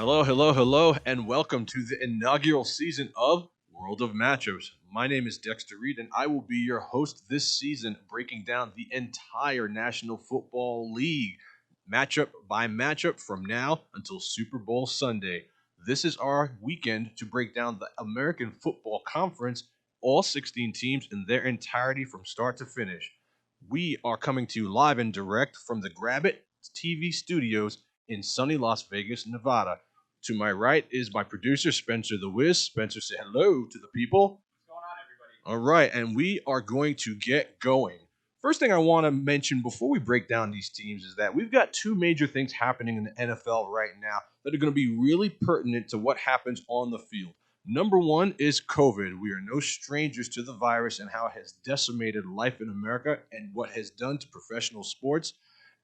Hello, hello, hello, and welcome to the inaugural season of World of Matchups. My name is Dexter Reed, and I will be your host this season, breaking down the entire National Football League, matchup by matchup from now until Super Bowl Sunday. This is our weekend to break down the American Football Conference, all 16 teams in their entirety from start to finish. We are coming to you live and direct from the Grab It TV studios in sunny Las Vegas, Nevada. To my right is my producer, Spencer the Wiz. Spencer, say hello to the people. What's going on, everybody? All right, and we are going to get going. First thing I want to mention before we break down these teams is that we've got two major things happening in the NFL right now that are going to be really pertinent to what happens on the field. Number one is COVID. We are no strangers to the virus and how it has decimated life in America and what it has done to professional sports.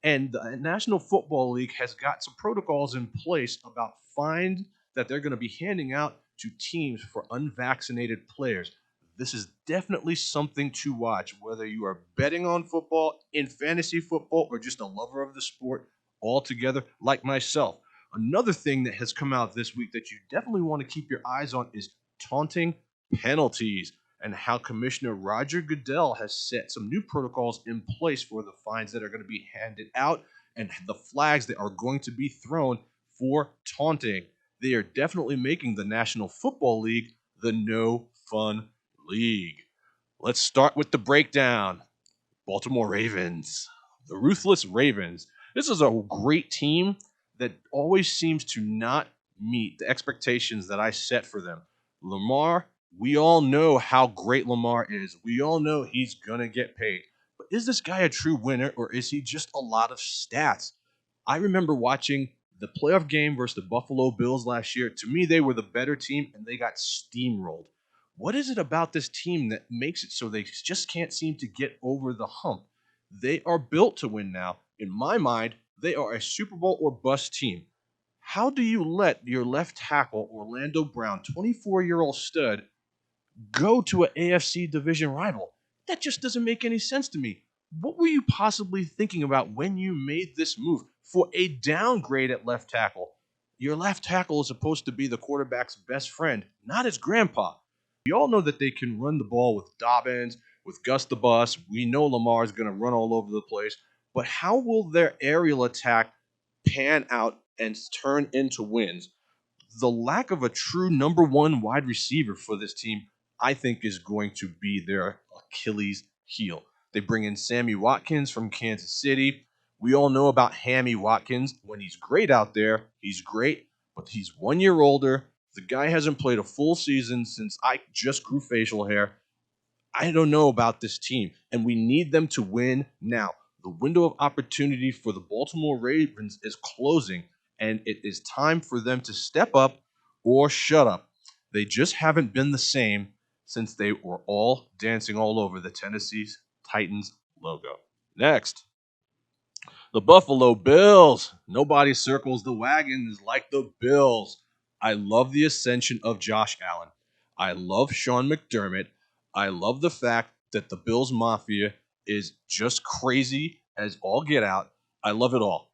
And the National Football League has got some protocols in place about fines that they're going to be handing out to teams for unvaccinated players. This is definitely something to watch, whether you are betting on football, in fantasy football, or just a lover of the sport altogether, like myself. Another thing that has come out this week that you definitely want to keep your eyes on is taunting penalties and how Commissioner Roger Goodell has set some new protocols in place for the fines that are going to be handed out and the flags that are going to be thrown for taunting. They are definitely making the National Football League the no fun league. Let's start with the breakdown. Baltimore Ravens, the ruthless Ravens. This is a great team that always seems to not meet the expectations that I set for them. Lamar, we all know how great Lamar is. We all know he's going to get paid. But is this guy a true winner or is he just a lot of stats? I remember watching the playoff game versus the Buffalo Bills last year. To me, they were the better team and they got steamrolled. What is it about this team that makes it so they just can't seem to get over the hump? They are built to win now. In my mind, they are a Super Bowl or bust team. How do you let your left tackle, Orlando Brown, 24-year-old stud, go to an AFC division rival? That just doesn't make any sense to me. What were you possibly thinking about when you made this move for a downgrade at left tackle? Your left tackle is supposed to be the quarterback's best friend, not his grandpa. We all know that they can run the ball with Dobbins, with Gus the Bus. We know Lamar is going to run all over the place. But how will their aerial attack pan out and turn into wins? The lack of a true number one wide receiver for this team, I think, is going to be their Achilles heel. They bring in Sammy Watkins from Kansas City. We all know about Hammy Watkins. When he's great out there, he's great, but he's 1 year older. The guy hasn't played a full season since I just grew facial hair. I don't know about this team, and we need them to win now. The window of opportunity for the Baltimore Ravens is closing, and it is time for them to step up or shut up. They just haven't been the same since they were all dancing all over the Tennessee Titans logo. Next, the Buffalo Bills. Nobody circles the wagons like the Bills. I love the ascension of Josh Allen. I love Sean McDermott. I love the fact that the Bills Mafia is just crazy as all get out. I love it all.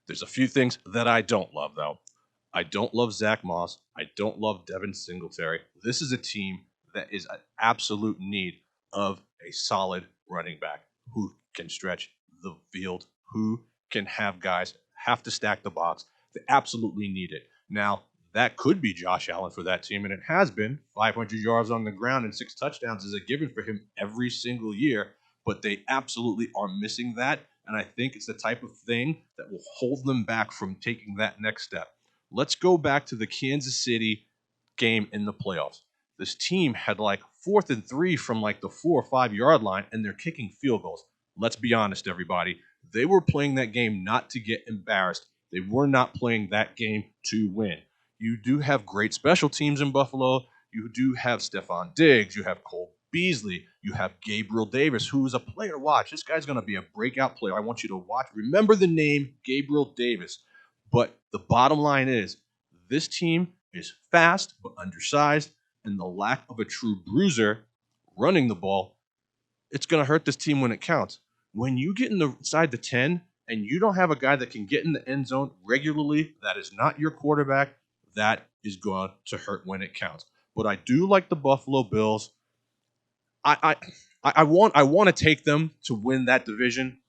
There's a few things that I don't love, though. I don't love Zach Moss. I don't love Devin Singletary. This is a team that is an absolute need of a solid running back who can stretch the field, who can have guys have to stack the box. They absolutely need it. Now, that could be Josh Allen for that team, and it has been. 500 yards on the ground and 6 touchdowns is a given for him every single year, but they absolutely are missing that, and I think it's the type of thing that will hold them back from taking that next step. Let's go back to the Kansas City game in the playoffs. This team had like 4th and 3 from like the 4 or 5 yard line, and they're kicking field goals. Let's be honest, everybody. They were playing that game not to get embarrassed. They were not playing that game to win. You do have great special teams in Buffalo. You do have Stephon Diggs. You have Cole Beasley. You have Gabriel Davis, who is a player to watch. This guy's going to be a breakout player. I want you to watch. Remember the name Gabriel Davis. But the bottom line is this team is fast but undersized, and the lack of a true bruiser running the ball, it's going to hurt this team when it counts. When you get inside the 10 and you don't have a guy that can get in the end zone regularly, that is not your quarterback, that is going to hurt when it counts. But I do like the Buffalo Bills. I want to take them to win that division.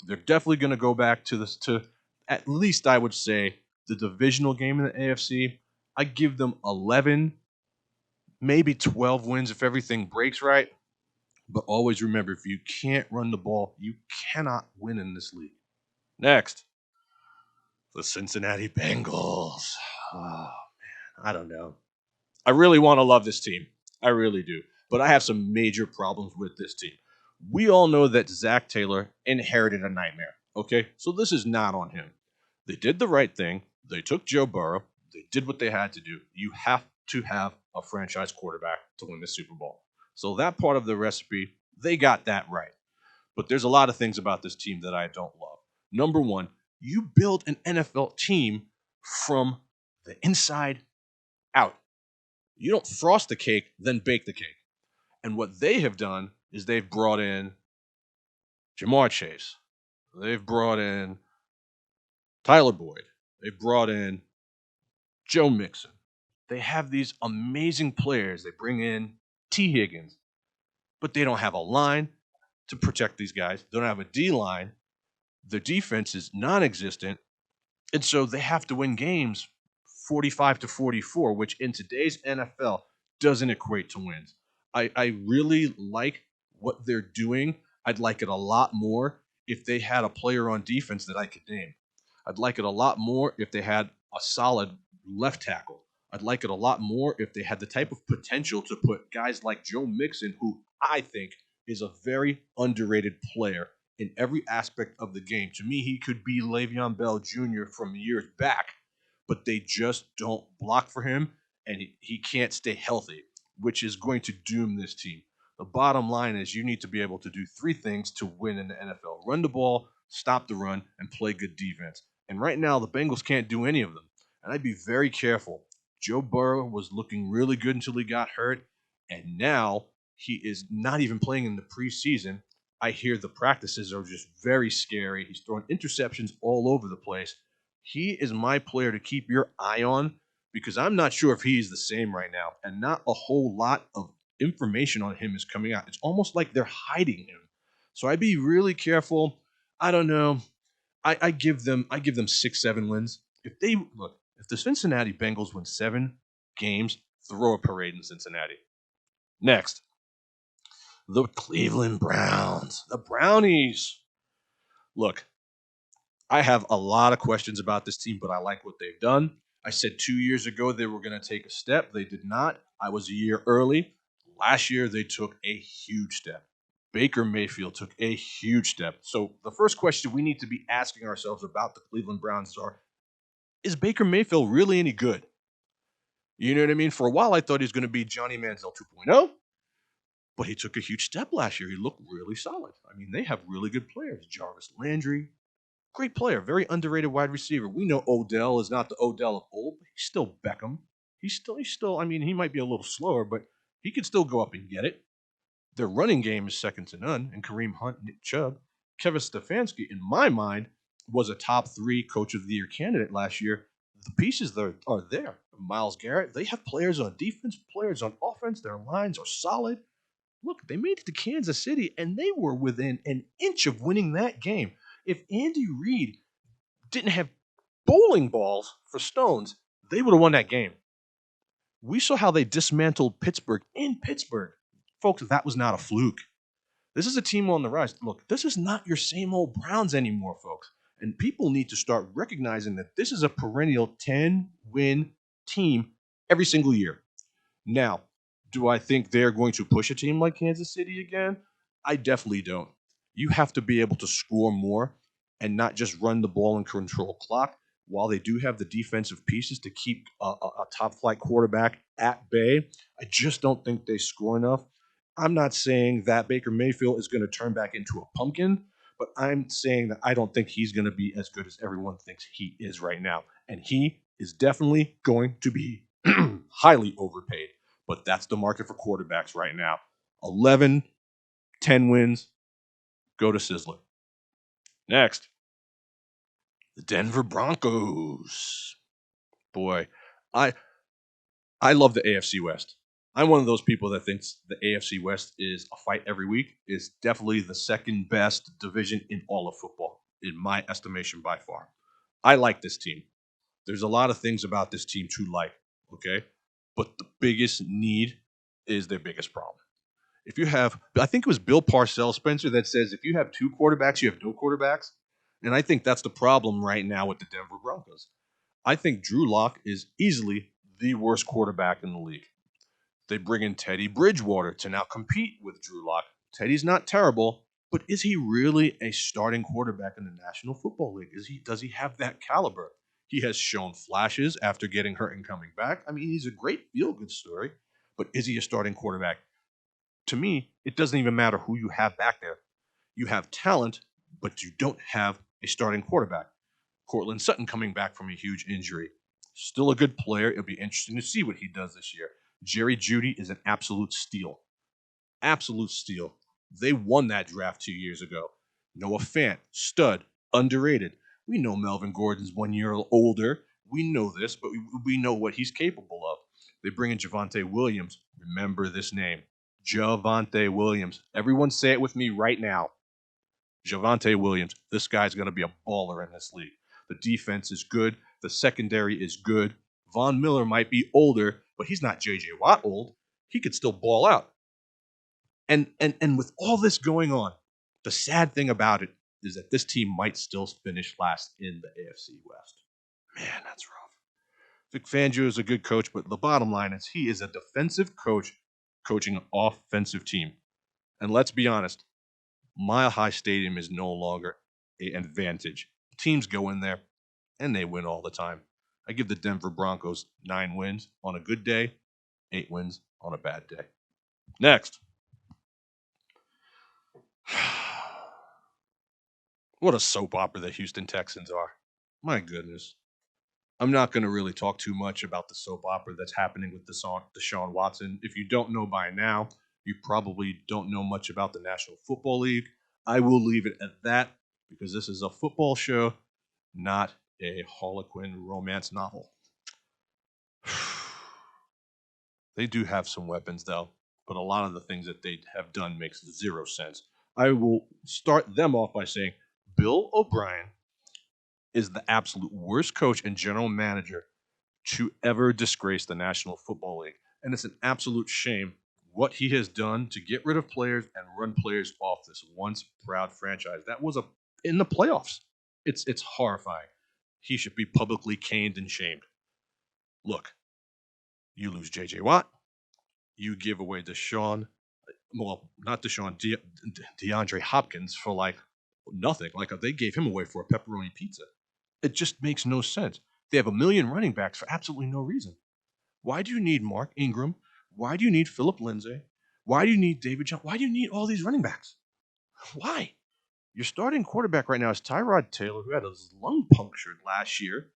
They're definitely going to go back to this to at least I would say the divisional game in the AFC. I give them 11, maybe 12 wins if everything breaks right. But always remember, if you can't run the ball, you cannot win in this league. Next, the Cincinnati Bengals. Oh, I don't know. I really want to love this team. I really do. But I have some major problems with this team. We all know that Zach Taylor inherited a nightmare. Okay? So this is not on him. They did the right thing. They took Joe Burrow. They did what they had to do. You have to have a franchise quarterback to win the Super Bowl. So that part of the recipe, they got that right. But there's a lot of things about this team that I don't love. Number one, you build an NFL team from the inside out. You don't frost the cake, then bake the cake. And what they have done is they've brought in Jamar Chase. They've brought in Tyler Boyd. They've brought in Joe Mixon. They have these amazing players. They bring in T. Higgins, but they don't have a line to protect these guys. They don't have a D line. Their defense is non existent. And so they have to win games 45-44, which in today's NFL doesn't equate to wins. I really like what they're doing. I'd like it a lot more if they had a player on defense that I could name. I'd like it a lot more if they had a solid left tackle. I'd like it a lot more if they had the type of potential to put guys like Joe Mixon, who I think is a very underrated player in every aspect of the game. To me, he could be Le'Veon Bell Jr. from years back, but they just don't block for him, and he can't stay healthy, which is going to doom this team. The bottom line is you need to be able to do three things to win in the NFL: run the ball, stop the run, and play good defense. And right now, the Bengals can't do any of them. And I'd be very careful. Joe Burrow was looking really good until he got hurt, and now he is not even playing in the preseason. I hear the practices are just very scary. He's throwing interceptions all over the place. He is my player to keep your eye on because I'm not sure if he's the same right now, and not a whole lot of information on him is coming out. It's almost like they're hiding him. So I'd be really careful. I don't know. I give them 6-7 wins. If the Cincinnati Bengals win 7 games, throw a parade in Cincinnati. Next, the Cleveland Browns, the Brownies. Look, I have a lot of questions about this team, but I like what they've done. I said 2 years ago they were going to take a step. They did not. I was a year early. Last year they took a huge step. Baker Mayfield took a huge step. So the first question we need to be asking ourselves about the Cleveland Browns is Baker Mayfield really any good? You know what I mean? For a while I thought he was going to be Johnny Manziel 2.0, but he took a huge step last year. He looked really solid. I mean, they have really good players. Jarvis Landry, great player, very underrated wide receiver. We know Odell is not the Odell of old, but he's still Beckham. He's still. I mean, he might be a little slower, but he can still go up and get it. Their running game is second to none, and Kareem Hunt, Nick Chubb, Kevin Stefanski, in my mind, was a top 3 Coach of the Year candidate last year. The pieces that are there. Miles Garrett, they have players on defense, players on offense. Their lines are solid. Look, they made it to Kansas City, and they were within an inch of winning that game. If Andy Reid didn't have bowling balls for stones, they would have won that game. We saw how they dismantled Pittsburgh in Pittsburgh. Folks, that was not a fluke. This is a team on the rise. Look, this is not your same old Browns anymore, folks. And people need to start recognizing that this is a perennial 10-win team every single year. Now, do I think they're going to push a team like Kansas City again? I definitely don't. You have to be able to score more and not just run the ball and control clock. While they do have the defensive pieces to keep a top flight quarterback at bay, I just don't think they score enough. I'm not saying that Baker Mayfield is going to turn back into a pumpkin, but I'm saying that I don't think he's going to be as good as everyone thinks he is right now. And he is definitely going to be highly overpaid. But that's the market for quarterbacks right now. 11, 10 wins, go to Sizzler. Next, The Denver Broncos. Boy, I I love the AFC West. I'm one of those people that thinks the AFC West is a fight every week. It's definitely the second best division in all of football, in my estimation, by far. I like this team. There's a lot of things about this team to like, okay? But the biggest need is their biggest problem. If you have, I think it was Bill Parcells, Spencer, that says if you have two quarterbacks, you have no quarterbacks. And I think that's the problem right now with the Denver Broncos. I think Drew Lock is easily the worst quarterback in the league. They bring in Teddy Bridgewater to now compete with Drew Lock. Teddy's not terrible, but is he really a starting quarterback in the National Football League? Does he have that caliber? He has shown flashes after getting hurt and coming back. I mean, he's a great feel-good story, but is he a starting quarterback? To me, it doesn't even matter who you have back there. You have talent, but you don't have a starting quarterback. Cortland Sutton coming back from a huge injury. Still a good player. It'll be interesting to see what he does this year. Jerry Judy is an absolute steal. Absolute steal. They won that draft 2 years ago. Noah Fant, stud, underrated. We know Melvin Gordon's 1 year older. We know this, but we know what he's capable of. They bring in Javonte Williams. Remember this name. Javonte Williams. Everyone say it with me right now. Javonte Williams. This guy's going to be a baller in this league. The defense is good. The secondary is good. Von Miller might be older, but he's not J.J. Watt old. He could still ball out. And with all this going on, the sad thing about it is that this team might still finish last in the AFC West. Man, that's rough. Vic Fangio is a good coach, but the bottom line is he is a defensive coach coaching an offensive team. And let's be honest, Mile High Stadium is no longer an advantage. Teams go in there and they win all the time. I give the Denver Broncos 9 wins on a good day, 8 wins on a bad day. Next. What a soap opera the Houston Texans are. My goodness. I'm not going to really talk too much about the soap opera that's happening with Deshaun Watson. If you don't know by now, you probably don't know much about the National Football League. I will leave it at that because this is a football show, not a Harlequin romance novel. They do have some weapons, though, but a lot of the things that they have done makes zero sense. I will start them off by saying Bill O'Brien is the absolute worst coach and general manager to ever disgrace the National Football League. And it's an absolute shame what he has done to get rid of players and run players off this once proud franchise. That was in the playoffs. It's horrifying. He should be publicly caned and shamed. Look, you lose J.J. Watt. You give away Deshaun, well, not Deshaun, DeAndre Hopkins for like nothing. Like they gave him away for a pepperoni pizza. It just makes no sense. They have a million running backs for absolutely no reason. Why do you need Mark Ingram? Why do you need Philip Lindsay? Why do you need David Johnson? Why do you need all these running backs? Why? Your starting quarterback right now is Tyrod Taylor, who had his lung punctured last year.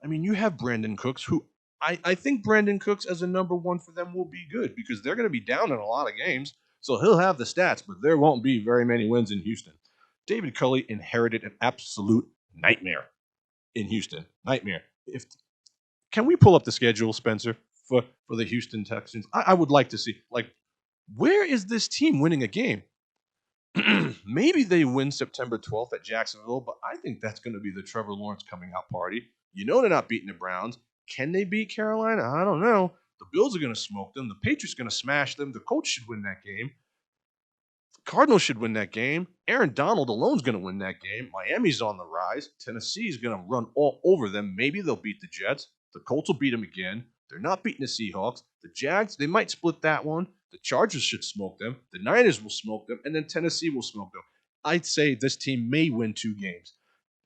I mean, you have Brandon Cooks, who I think Brandon Cooks as a number one for them will be good because they're going to be down in a lot of games. So he'll have the stats, but there won't be very many wins in Houston. David Culley inherited an absolute nightmare in Houston. Nightmare. Can we pull up the schedule, Spencer, for the Houston Texans? I would like to see, like, where is this team winning a game? Maybe they win September 12th at Jacksonville, but I think that's going to be the Trevor Lawrence coming out party. You know they're not beating the Browns. Can they beat Carolina? I don't know. The Bills are going to smoke them. The Patriots are going to smash them. The Colts should win that game. The Cardinals should win that game. Aaron Donald alone is going to win that game. Miami's on the rise. Tennessee is going to run all over them. Maybe they'll beat the Jets. The Colts will beat them again. They're not beating the Seahawks. The Jags, they might split that one. The Chargers should smoke them. The Niners will smoke them. And then Tennessee will smoke them. I'd say this team may win 2 games.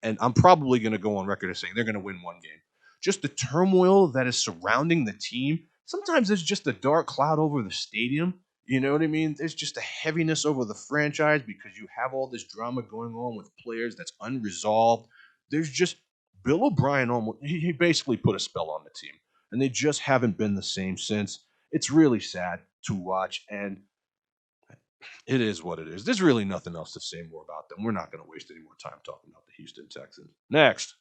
And I'm probably going to go on record as saying they're going to win 1 game. Just the turmoil that is surrounding the team. Sometimes there's just a dark cloud over the stadium. You know what I mean? There's just a heaviness over the franchise because you have all this drama going on with players that's unresolved. There's just Bill O'Brien he basically put a spell on the team. And they just haven't been the same since. It's really sad to watch. And it is what it is. There's really nothing else to say more about them. We're not going to waste any more time talking about the Houston Texans. Next.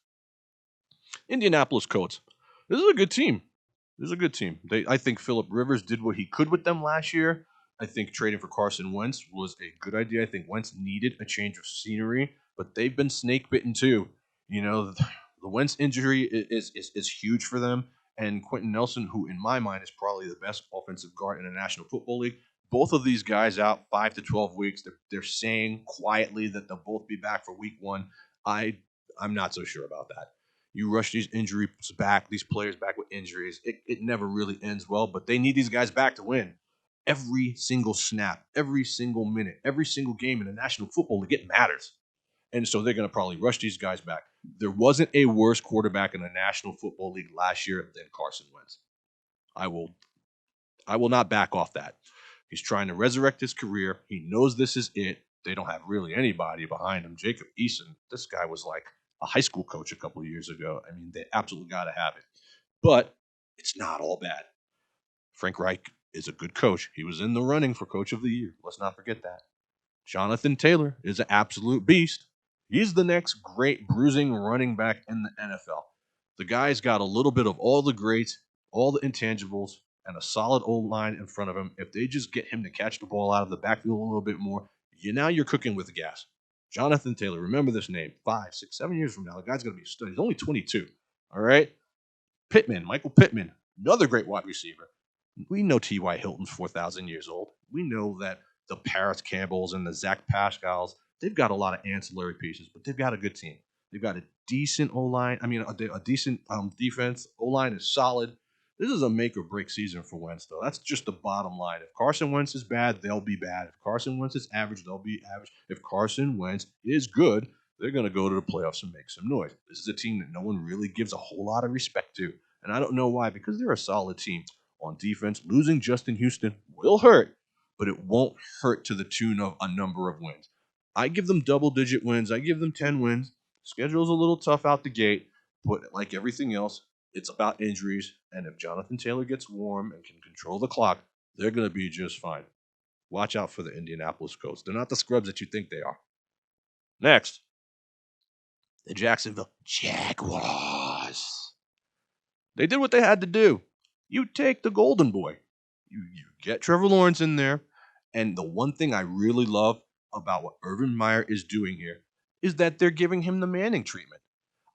Indianapolis Colts. This is a good team. This is a good team. I think Phillip Rivers did what he could with them last year. I think trading for Carson Wentz was a good idea. I think Wentz needed a change of scenery, but they've been snake bitten too. You know, the Wentz injury is huge for them. And Quentin Nelson, who in my mind is probably the best offensive guard in the National Football League, both of these guys out 5 to 12 weeks. They're saying quietly that they'll both be back for week one. I'm not so sure about that. You rush these injuries back, these players back with injuries. It never really ends well, but they need these guys back to win. Every single snap, every single minute, every single game in the National Football League, it matters. And so they're going to probably rush these guys back. There wasn't a worse quarterback in the National Football League last year than Carson Wentz. I will not back off that. He's trying to resurrect his career. He knows this is it. They don't have really anybody behind him. Jacob Eason, this guy was like a high school coach a couple of years ago. I mean, they absolutely got to have it. But it's not all bad. Frank Reich is a good coach. He was in the running for Coach of the Year. Let's not forget that. Jonathan Taylor is an absolute beast. He's the next great bruising running back in the NFL. The guy's got a little bit of all the greats, all the intangibles, and a solid old line in front of him. If they just get him to catch the ball out of the backfield a little bit more, now you're cooking with gas. Jonathan Taylor, remember this name. 5, 6, 7 years from now, the guy's going to be a stud. He's only 22. All right? Pittman, Michael Pittman, another great wide receiver. We know T.Y. Hilton's 4,000 years old. We know that the Paris Campbells and the Zach Pascals, they've got a lot of ancillary pieces, but they've got a good team. They've got a decent O-line. I mean, a decent defense. O-line is solid. This is a make or break season for Wentz, though. That's just the bottom line. If Carson Wentz is bad, they'll be bad. If Carson Wentz is average, they'll be average. If Carson Wentz is good, they're going to go to the playoffs and make some noise. This is a team that no one really gives a whole lot of respect to. And I don't know why, because they're a solid team. On defense, losing Justin Houston will hurt, but it won't hurt to the tune of a number of wins. I give them double-digit wins. I give them 10 wins. Schedule's a little tough out the gate, but like everything else, it's about injuries. And if Jonathan Taylor gets warm and can control the clock, they're going to be just fine. Watch out for the Indianapolis Colts. They're not the scrubs that you think they are. Next, the Jacksonville Jaguars. They did what they had to do. You take the golden boy. You get Trevor Lawrence in there. And the one thing I really love about what Urban Meyer is doing here is that they're giving him the Manning treatment.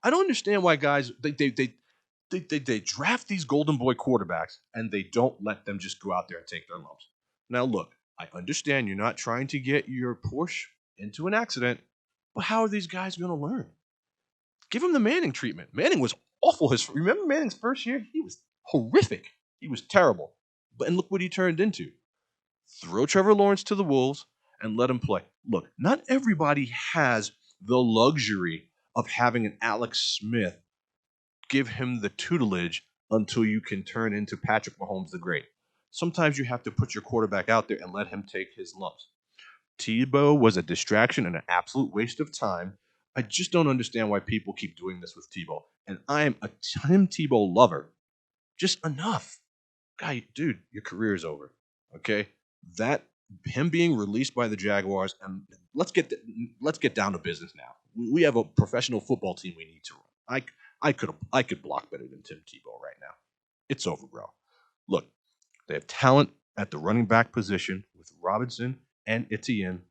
I don't understand why guys they draft these golden boy quarterbacks and they don't let them just go out there and take their lumps. Now look, I understand you're not trying to get your Porsche into an accident, but how are these guys going to learn? Give him the Manning treatment. Manning was awful. Remember Manning's first year? He was horrific. He was terrible. And look what he turned into. Throw Trevor Lawrence to the Wolves and let him play. Look, not everybody has the luxury of having an Alex Smith give him the tutelage until you can turn into Patrick Mahomes the Great. Sometimes you have to put your quarterback out there and let him take his lumps. Tebow was a distraction and an absolute waste of time. I just don't understand why people keep doing this with Tebow. And I am a Tim Tebow lover. Just enough. Guy, dude, your career is over. Okay? That him being released by the Jaguars, and let's get down to business now. We have a professional football team we need to run. I could block better than Tim Tebow right now. It's over, bro. Look, they have talent at the running back position with Robinson and Etienne.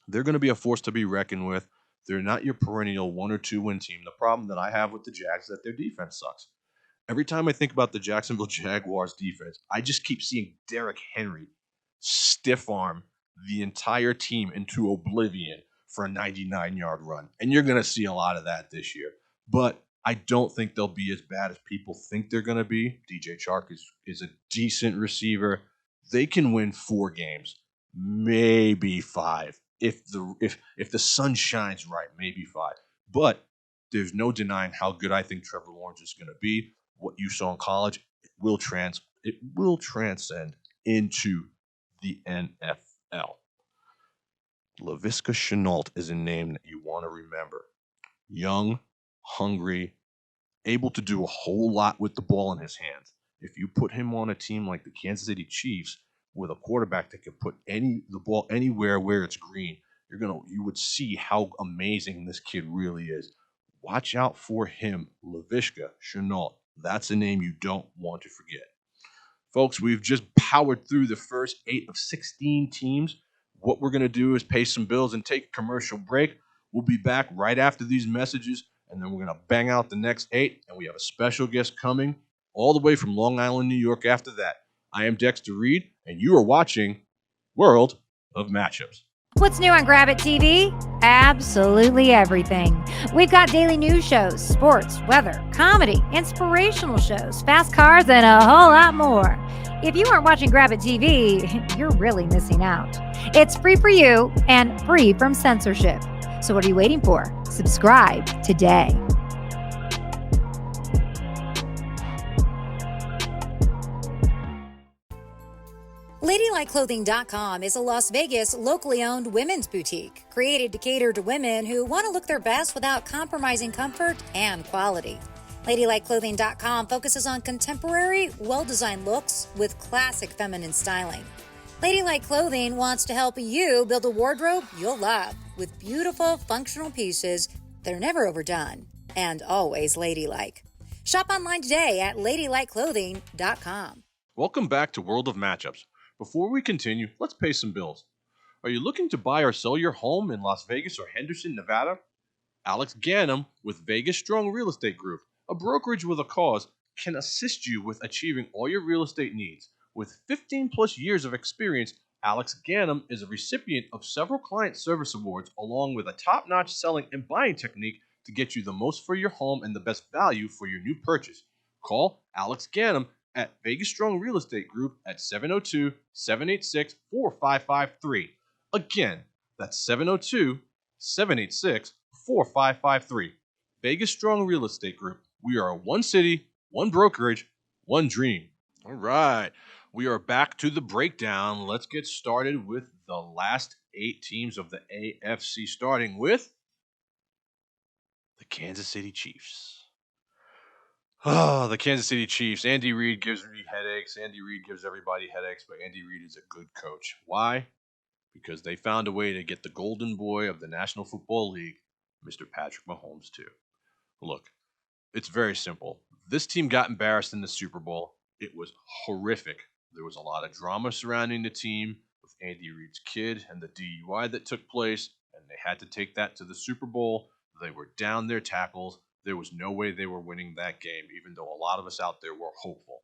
They're going to be a force to be reckoned with. They're not your perennial 1 or 2 win team. The problem that I have with the Jags is that their defense sucks. Every time I think about the Jacksonville Jaguars defense, I just keep seeing Derrick Henry stiff arm the entire team into oblivion for a 99-yard run. And you're going to see a lot of that this year. But I don't think they'll be as bad as people think they're going to be. DJ Chark is a decent receiver. They can win 4 games, maybe 5. If the sun shines right, maybe 5. But there's no denying how good I think Trevor Lawrence is going to be. What you saw in college, it will transcend into the NFL. Laviska Shenault is a name that you want to remember. Young, hungry, able to do a whole lot with the ball in his hands. If you put him on a team like the Kansas City Chiefs with a quarterback that can put the ball anywhere where it's green, you would see how amazing this kid really is. Watch out for him, Laviska Shenault. That's a name you don't want to forget. Folks, we've just powered through the first 8 of 16 teams. What we're going to do is pay some bills and take a commercial break. We'll be back right after these messages, and then we're going to bang out the next 8, and we have a special guest coming all the way from Long Island, New York after that. I am Dexter Reed, and you are watching World of Matchups. What's new on Grab It TV? Absolutely everything. We've got daily news shows, sports, weather, comedy, inspirational shows, fast cars, and a whole lot more. If you aren't watching Grab It TV, you're really missing out. It's free for you and free from censorship. So what are you waiting for? Subscribe today. LadyLikeClothing.com is a Las Vegas, locally owned women's boutique created to cater to women who want to look their best without compromising comfort and quality. LadyLikeClothing.com focuses on contemporary, well-designed looks with classic feminine styling. Ladylike Clothing wants to help you build a wardrobe you'll love with beautiful, functional pieces that are never overdone and always ladylike. Shop online today at LadyLikeClothing.com. Welcome back to World of Matchups. Before we continue, let's pay some bills. Are you looking to buy or sell your home in Las Vegas or Henderson, Nevada? Alex Ganem with Vegas Strong Real Estate Group, a brokerage with a cause, can assist you with achieving all your real estate needs. With 15 plus years of experience, Alex Ganem is a recipient of several client service awards along with a top-notch selling and buying technique to get you the most for your home and the best value for your new purchase. Call Alex Ganem at Vegas Strong Real Estate Group at 702-786-4553. Again, that's 702-786-4553. Vegas Strong Real Estate Group. We are one city, one brokerage, one dream. All right, we are back to the breakdown. Let's get started with the last 8 teams of the AFC, starting with the Kansas City Chiefs. Oh, the Kansas City Chiefs. Andy Reid gives me headaches. Andy Reid gives everybody headaches, but Andy Reid is a good coach. Why? Because they found a way to get the golden boy of the National Football League, Mr. Patrick Mahomes, too. Look, it's very simple. This team got embarrassed in the Super Bowl. It was horrific. There was a lot of drama surrounding the team with Andy Reid's kid and the DUI that took place, and they had to take that to the Super Bowl. They were down their tackles. There was no way they were winning that game, even though a lot of us out there were hopeful.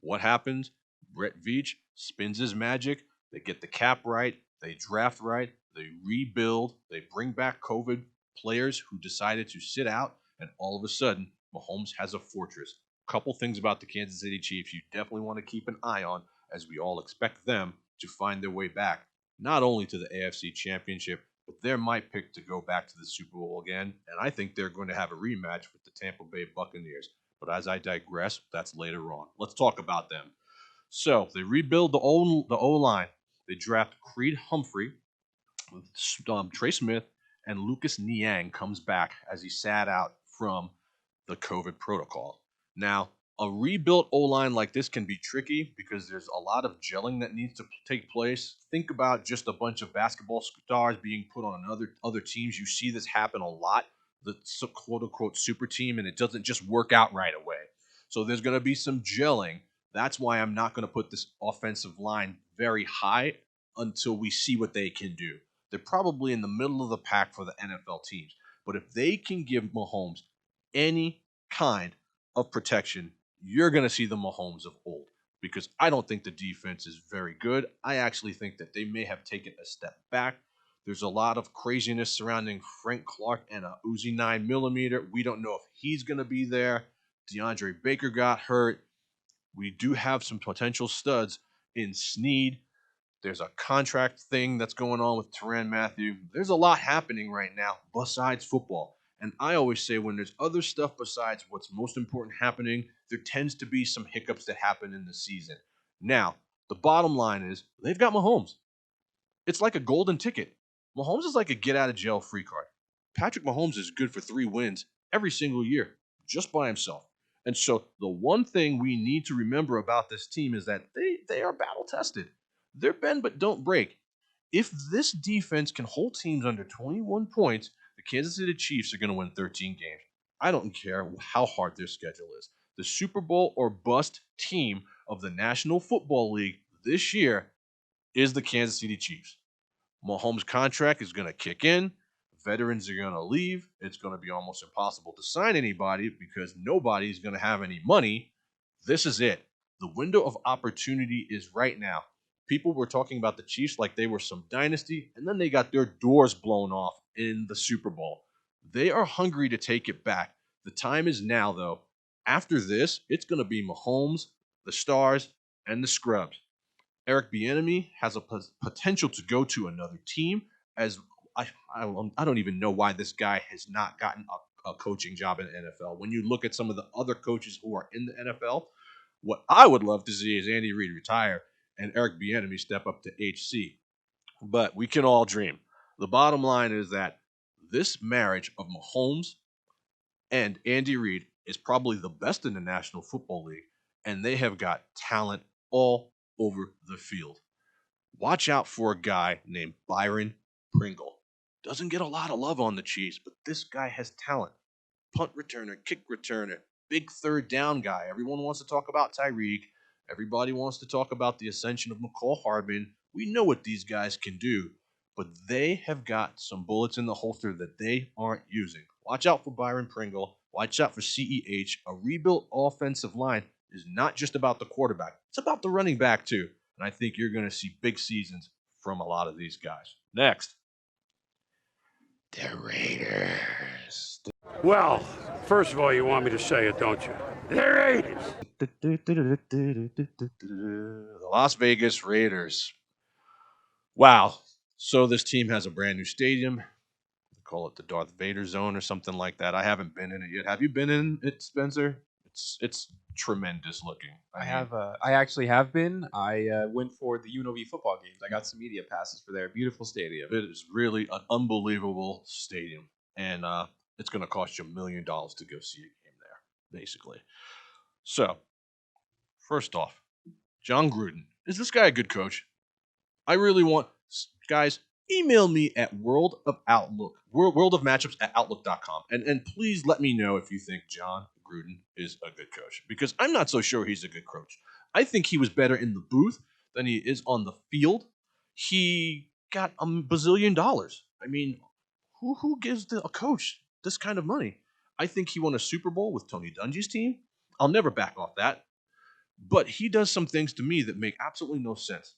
What happens? Brett Veach spins his magic. They get the cap right. They draft right. They rebuild. They bring back COVID players who decided to sit out, and all of a sudden, Mahomes has a fortress. A couple things about the Kansas City Chiefs you definitely want to keep an eye on, as we all expect them to find their way back, not only to the AFC Championship, but they're my pick to go back to the Super Bowl again, and I think they're going to have a rematch with the Tampa Bay Buccaneers. But as I digress, that's later on. Let's talk about them. So they rebuild the O-line. They draft Creed Humphrey, Trey Smith, and Lucas Niang comes back as he sat out from the COVID protocol. Now, a rebuilt O-line like this can be tricky because there's a lot of gelling that needs to take place. Think about just a bunch of basketball stars being put on other teams. You see this happen a lot, the quote-unquote super team, and it doesn't just work out right away. So there's going to be some gelling. That's why I'm not going to put this offensive line very high until we see what they can do. They're probably in the middle of the pack for the NFL teams. But if they can give Mahomes any kind of protection, you're going to see the Mahomes of old, because I don't think the defense is very good. I actually think that they may have taken a step back. There's a lot of craziness surrounding Frank Clark and a Uzi 9mm. We don't know if he's going to be there. DeAndre Baker got hurt. We do have some potential studs in Snead. There's a contract thing that's going on with Tyrann Mathieu. There's a lot happening right now besides football. And I always say when there's other stuff besides what's most important happening, there tends to be some hiccups that happen in the season. Now, the bottom line is they've got Mahomes. It's like a golden ticket. Mahomes is like a get-out-of-jail-free card. Patrick Mahomes is good for 3 wins every single year, just by himself. And so the one thing we need to remember about this team is that they are battle-tested. They're bend but don't break. If this defense can hold teams under 21 points, the Kansas City Chiefs are going to win 13 games. I don't care how hard their schedule is. The Super Bowl or bust team of the National Football League this year is the Kansas City Chiefs. Mahomes' contract is going to kick in. Veterans are going to leave. It's going to be almost impossible to sign anybody because nobody's going to have any money. This is it. The window of opportunity is right now. People were talking about the Chiefs like they were some dynasty, and then they got their doors blown off in the Super Bowl. They are hungry to take it back. The time is now, though. After this, it's going to be Mahomes, the Stars, and the Scrubs. Eric Bieniemy has a potential to go to another team. As I don't even know why this guy has not gotten a coaching job in the NFL. When you look at some of the other coaches who are in the NFL, what I would love to see is Andy Reid retire and Eric Bieniemy step up to HC. But we can all dream. The bottom line is that this marriage of Mahomes and Andy Reid is probably the best in the National Football League, and they have got talent all over the field. Watch out for a guy named Byron Pringle. Doesn't get a lot of love on the Chiefs, but this guy has talent. Punt returner, kick returner, big third down guy. Everyone wants to talk about Tyreek. Everybody wants to talk about the ascension of McCall Hardman. We know what these guys can do, but they have got some bullets in the holster that they aren't using. Watch out for Byron Pringle. Watch out for CEH. A rebuilt offensive line is not just about the quarterback. It's about the running back, too. And I think you're going to see big seasons from a lot of these guys. Next. The Raiders. Well, first of all, you want me to say it, don't you? The Raiders. The Las Vegas Raiders. Wow. So this team has a brand new stadium. They call it the Darth Vader Zone or something like that. I haven't been in it yet. Have you been in it, Spencer? It's tremendous looking. I actually have been. I went for the UNLV football games. I got some media passes for their beautiful stadium. It is really an unbelievable stadium, and it's going to cost you $1 million to go see a game there, basically. So, first off, John Gruden. Is this guy a good coach? I really want guys. Email me at World of Matchups at Outlook.com, and please let me know if you think John Gruden is a good coach, because I'm not so sure he's a good coach. I think he was better in the booth than he is on the field. He got $1 bazillion. I mean, who gives a coach this kind of money? I think he won a Super Bowl with Tony Dungy's team. I'll never back off that. But he does some things to me that make absolutely no sense.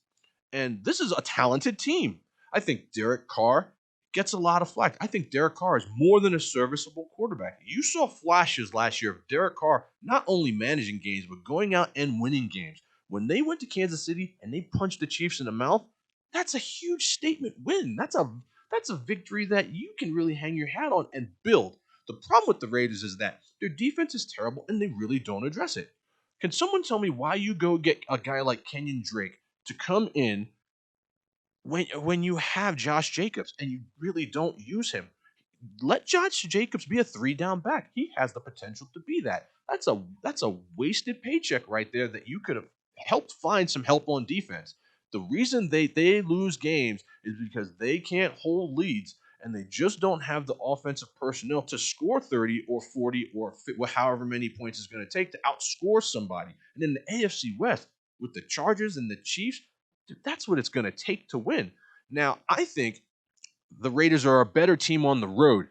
And this is a talented team. I think Derek Carr gets a lot of flack. I think Derek Carr is more than a serviceable quarterback. You saw flashes last year of Derek Carr not only managing games, but going out and winning games. When they went to Kansas City and they punched the Chiefs in the mouth, that's a huge statement win. That's a victory that you can really hang your hat on and build. The problem with the Raiders is that their defense is terrible and they really don't address it. Can someone tell me why you go get a guy like Kenyon Drake to come in when you have Josh Jacobs and you really don't use him? Let Josh Jacobs be a 3-down back. He has the potential to be that. That's a wasted paycheck right there that you could have helped find some help on defense. The reason they lose games is because they can't hold leads and they just don't have the offensive personnel to score 30 or 40 or however many points it's going to take to outscore somebody. And in the AFC West, with the Chargers and the Chiefs, that's what it's going to take to win. Now, I think the Raiders are a better team on the road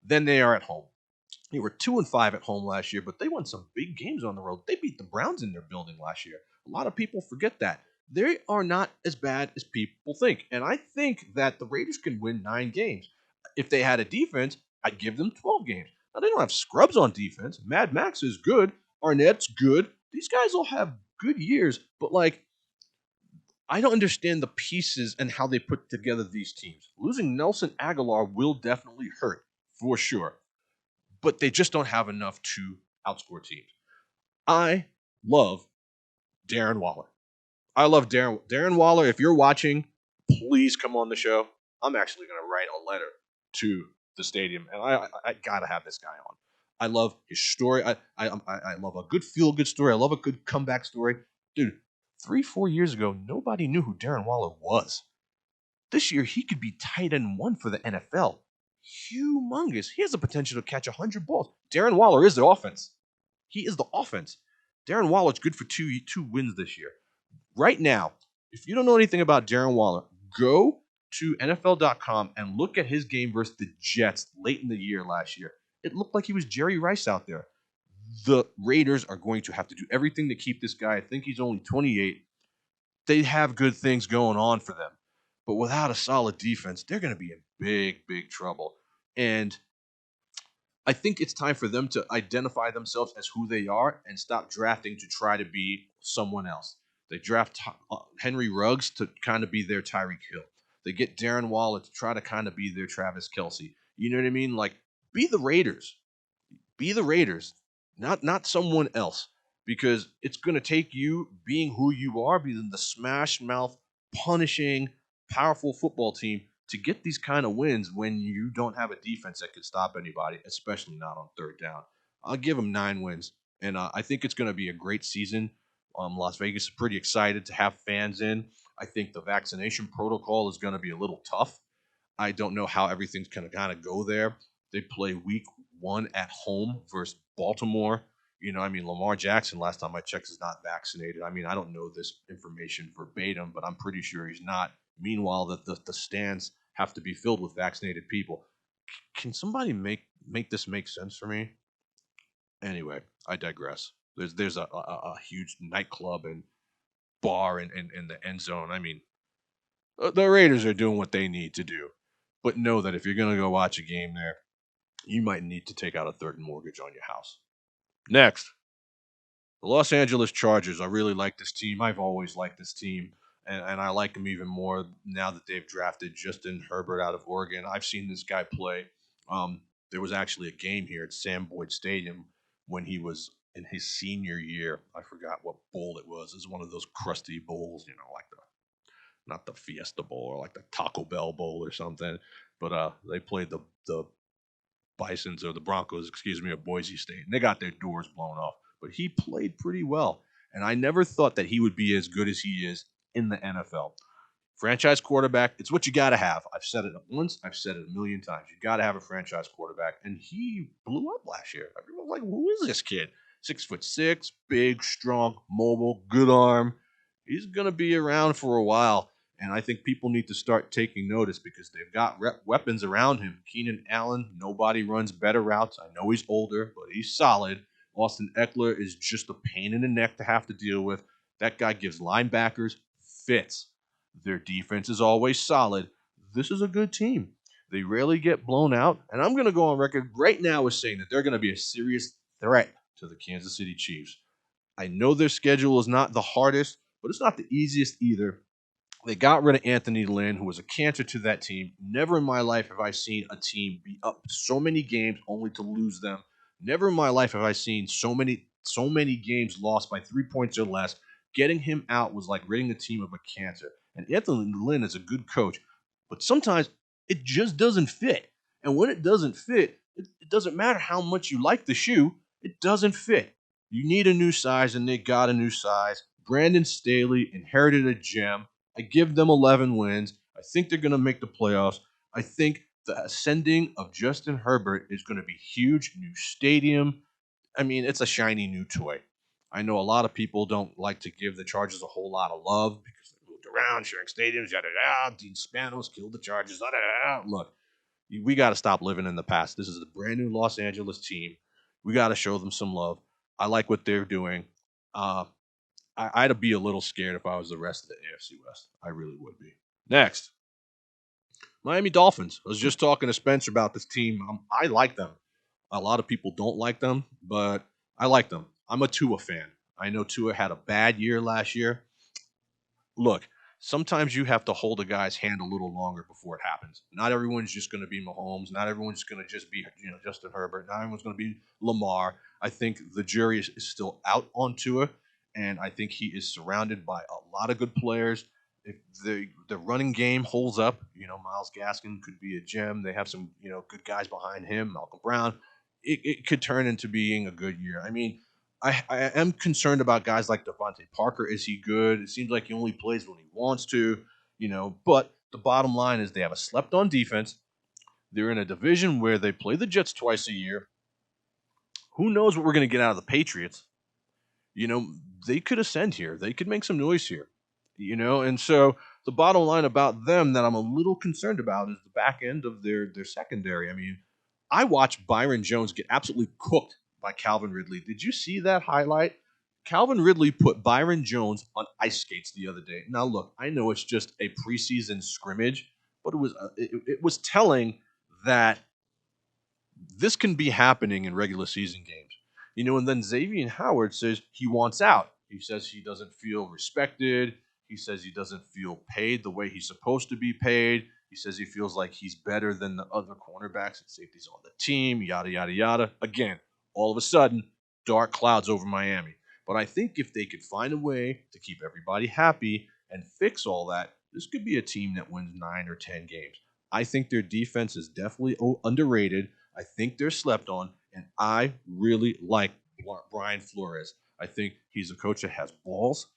than they are at home. They were 2-5 at home last year, but they won some big games on the road. They beat the Browns in their building last year. A lot of people forget that. They are not as bad as people think. And I think that the Raiders can win 9 games. If they had a defense, I'd give them 12 games. Now, they don't have scrubs on defense. Mad Max is good. Arnett's good. These guys all have good years, but I don't understand the pieces and how they put together these teams. Losing Nelson Aguilar will definitely hurt, for sure. But they just don't have enough to outscore teams. I love Darren Waller. I love Darren Waller. If you're watching, please come on the show. I'm actually going to write a letter to the stadium, and I got to have this guy on. I love his story. I love a good feel-good story. I love a good comeback story. Dude, 3-4 years ago, nobody knew who Darren Waller was. This year, he could be tight end 1 for the NFL. humongous. He has the potential to catch 100 balls. Darren Waller is the offense. He is the offense. Darren Waller's good for two wins this year. Right now, if you don't know anything about Darren Waller, go to NFL.com and look at his game versus the Jets late in the year last year. It looked like he was Jerry Rice out there. The Raiders are going to have to do everything to keep this guy. I think he's only 28. They have good things going on for them. But without a solid defense, they're going to be in big, big trouble. And I think it's time for them to identify themselves as who they are and stop drafting to try to be someone else. They draft Henry Ruggs to kind of be their Tyreek Hill. They get Darren Waller to try to kind of be their Travis Kelce. You know what I mean? Like, be the Raiders. Be the Raiders, not someone else. Because it's going to take you being who you are, being the smash mouth, punishing, powerful football team to get these kind of wins when you don't have a defense that can stop anybody, especially not on third down. I'll give them 9 wins, and I think it's going to be a great season. Las Vegas is pretty excited to have fans in. I think the vaccination protocol is going to be a little tough. I don't know how everything's going to kind of go there. They play week 1 at home versus Baltimore. You know, I mean, Lamar Jackson, last time I checked, is not vaccinated. I mean, I don't know this information verbatim, but I'm pretty sure he's not. Meanwhile, the stands have to be filled with vaccinated people. Can somebody make this make sense for me? Anyway, I digress. There's a huge nightclub and bar in the end zone. I mean, the Raiders are doing what they need to do. But know that if you're going to go watch a game there, you might need to take out a third mortgage on your house. Next, the Los Angeles Chargers. I really like this team. I've always liked this team, and I like them even more now that they've drafted Justin Herbert out of Oregon. I've seen this guy play. There was actually a game here at Sam Boyd Stadium when he was in his senior year. I forgot what bowl it was. It was one of those crusty bowls, you know, like not the Fiesta Bowl or like the Taco Bell Bowl or something. But they played the Bisons or the Broncos, of Boise State, and they got their doors blown off. But he played pretty well, and I never thought that he would be as good as he is in the NFL. Franchise quarterback, it's what you got to have. I've said it once, I've said it a million times. You got to have a franchise quarterback, and he blew up last year. Everyone was like, who is this kid? 6'6", big, strong, mobile, good arm. He's going to be around for a while. And I think people need to start taking notice because they've got weapons around him. Keenan Allen, nobody runs better routes. I know he's older, but he's solid. Austin Eckler is just a pain in the neck to have to deal with. That guy gives linebackers fits. Their defense is always solid. This is a good team. They rarely get blown out. And I'm going to go on record right now as saying that they're going to be a serious threat to the Kansas City Chiefs. I know their schedule is not the hardest, but it's not the easiest either. They got rid of Anthony Lynn, who was a cancer to that team. Never in my life have I seen a team be up so many games only to lose them. Never in my life have I seen so many games lost by 3 points or less. Getting him out was like ridding the team of a cancer. And Anthony Lynn is a good coach, but sometimes it just doesn't fit. And when it doesn't fit, it doesn't matter how much you like the shoe, it doesn't fit. You need a new size, and they got a new size. Brandon Staley inherited a gem. I give them 11 wins. I think they're going to make the playoffs. I think the ascending of Justin Herbert is going to be huge. New stadium. I mean, it's a shiny new toy. I know a lot of people don't like to give the Chargers a whole lot of love because they moved around, sharing stadiums, yada yada. Dean Spanos killed the Chargers. Yada, yada. Look, we got to stop living in the past. This is a brand new Los Angeles team. We got to show them some love. I like what they're doing. I'd be a little scared if I was the rest of the AFC West. I really would be. Next, Miami Dolphins. I was just talking to Spencer about this team. I like them. A lot of people don't like them, but I like them. I'm a Tua fan. I know Tua had a bad year last year. Look, sometimes you have to hold a guy's hand a little longer before it happens. Not everyone's just going to be Mahomes. Not everyone's going to just be Justin Herbert. Not everyone's going to be Lamar. I think the jury is still out on Tua. And I think he is surrounded by a lot of good players. If the running game holds up, Myles Gaskin could be a gem. They have some, good guys behind him, Malcolm Brown. It could turn into being a good year. I mean, I am concerned about guys like Devontae Parker. Is he good? It seems like he only plays when he wants to, But the bottom line is they have a slept-on defense. They're in a division where they play the Jets twice a year. Who knows what we're going to get out of the Patriots? You know, they could ascend here. They could make some noise here. And so the bottom line about them that I'm a little concerned about is the back end of their secondary. I mean, I watched Byron Jones get absolutely cooked by Calvin Ridley. Did you see that highlight? Calvin Ridley put Byron Jones on ice skates the other day. Now, look, I know it's just a preseason scrimmage, but it was telling that this can be happening in regular season games. And then Xavier Howard says he wants out. He says he doesn't feel respected. He says he doesn't feel paid the way he's supposed to be paid. He says he feels like he's better than the other cornerbacks and safeties on the team, yada, yada, yada. Again, all of a sudden, dark clouds over Miami. But I think if they could find a way to keep everybody happy and fix all that, this could be a team that wins 9 or 10 games. I think their defense is definitely underrated. I think they're slept on, and I really like Brian Flores. I think he's a coach that has balls.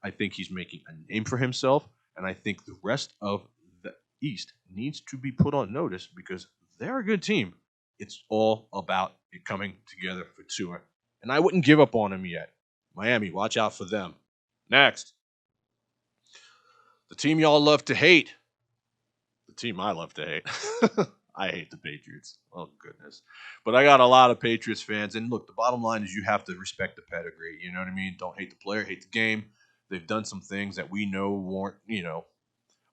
I think he's making a name for himself, and I think the rest of the East needs to be put on notice because they're a good team. It's all about it coming together for Tua, and I wouldn't give up on him yet. Miami, watch out for them. Next, the team y'all love to hate. The team I love to hate. I hate the Patriots. Oh, goodness. But I got a lot of Patriots fans. And look, the bottom line is you have to respect the pedigree. You know what I mean? Don't hate the player, hate the game. They've done some things that we know weren't,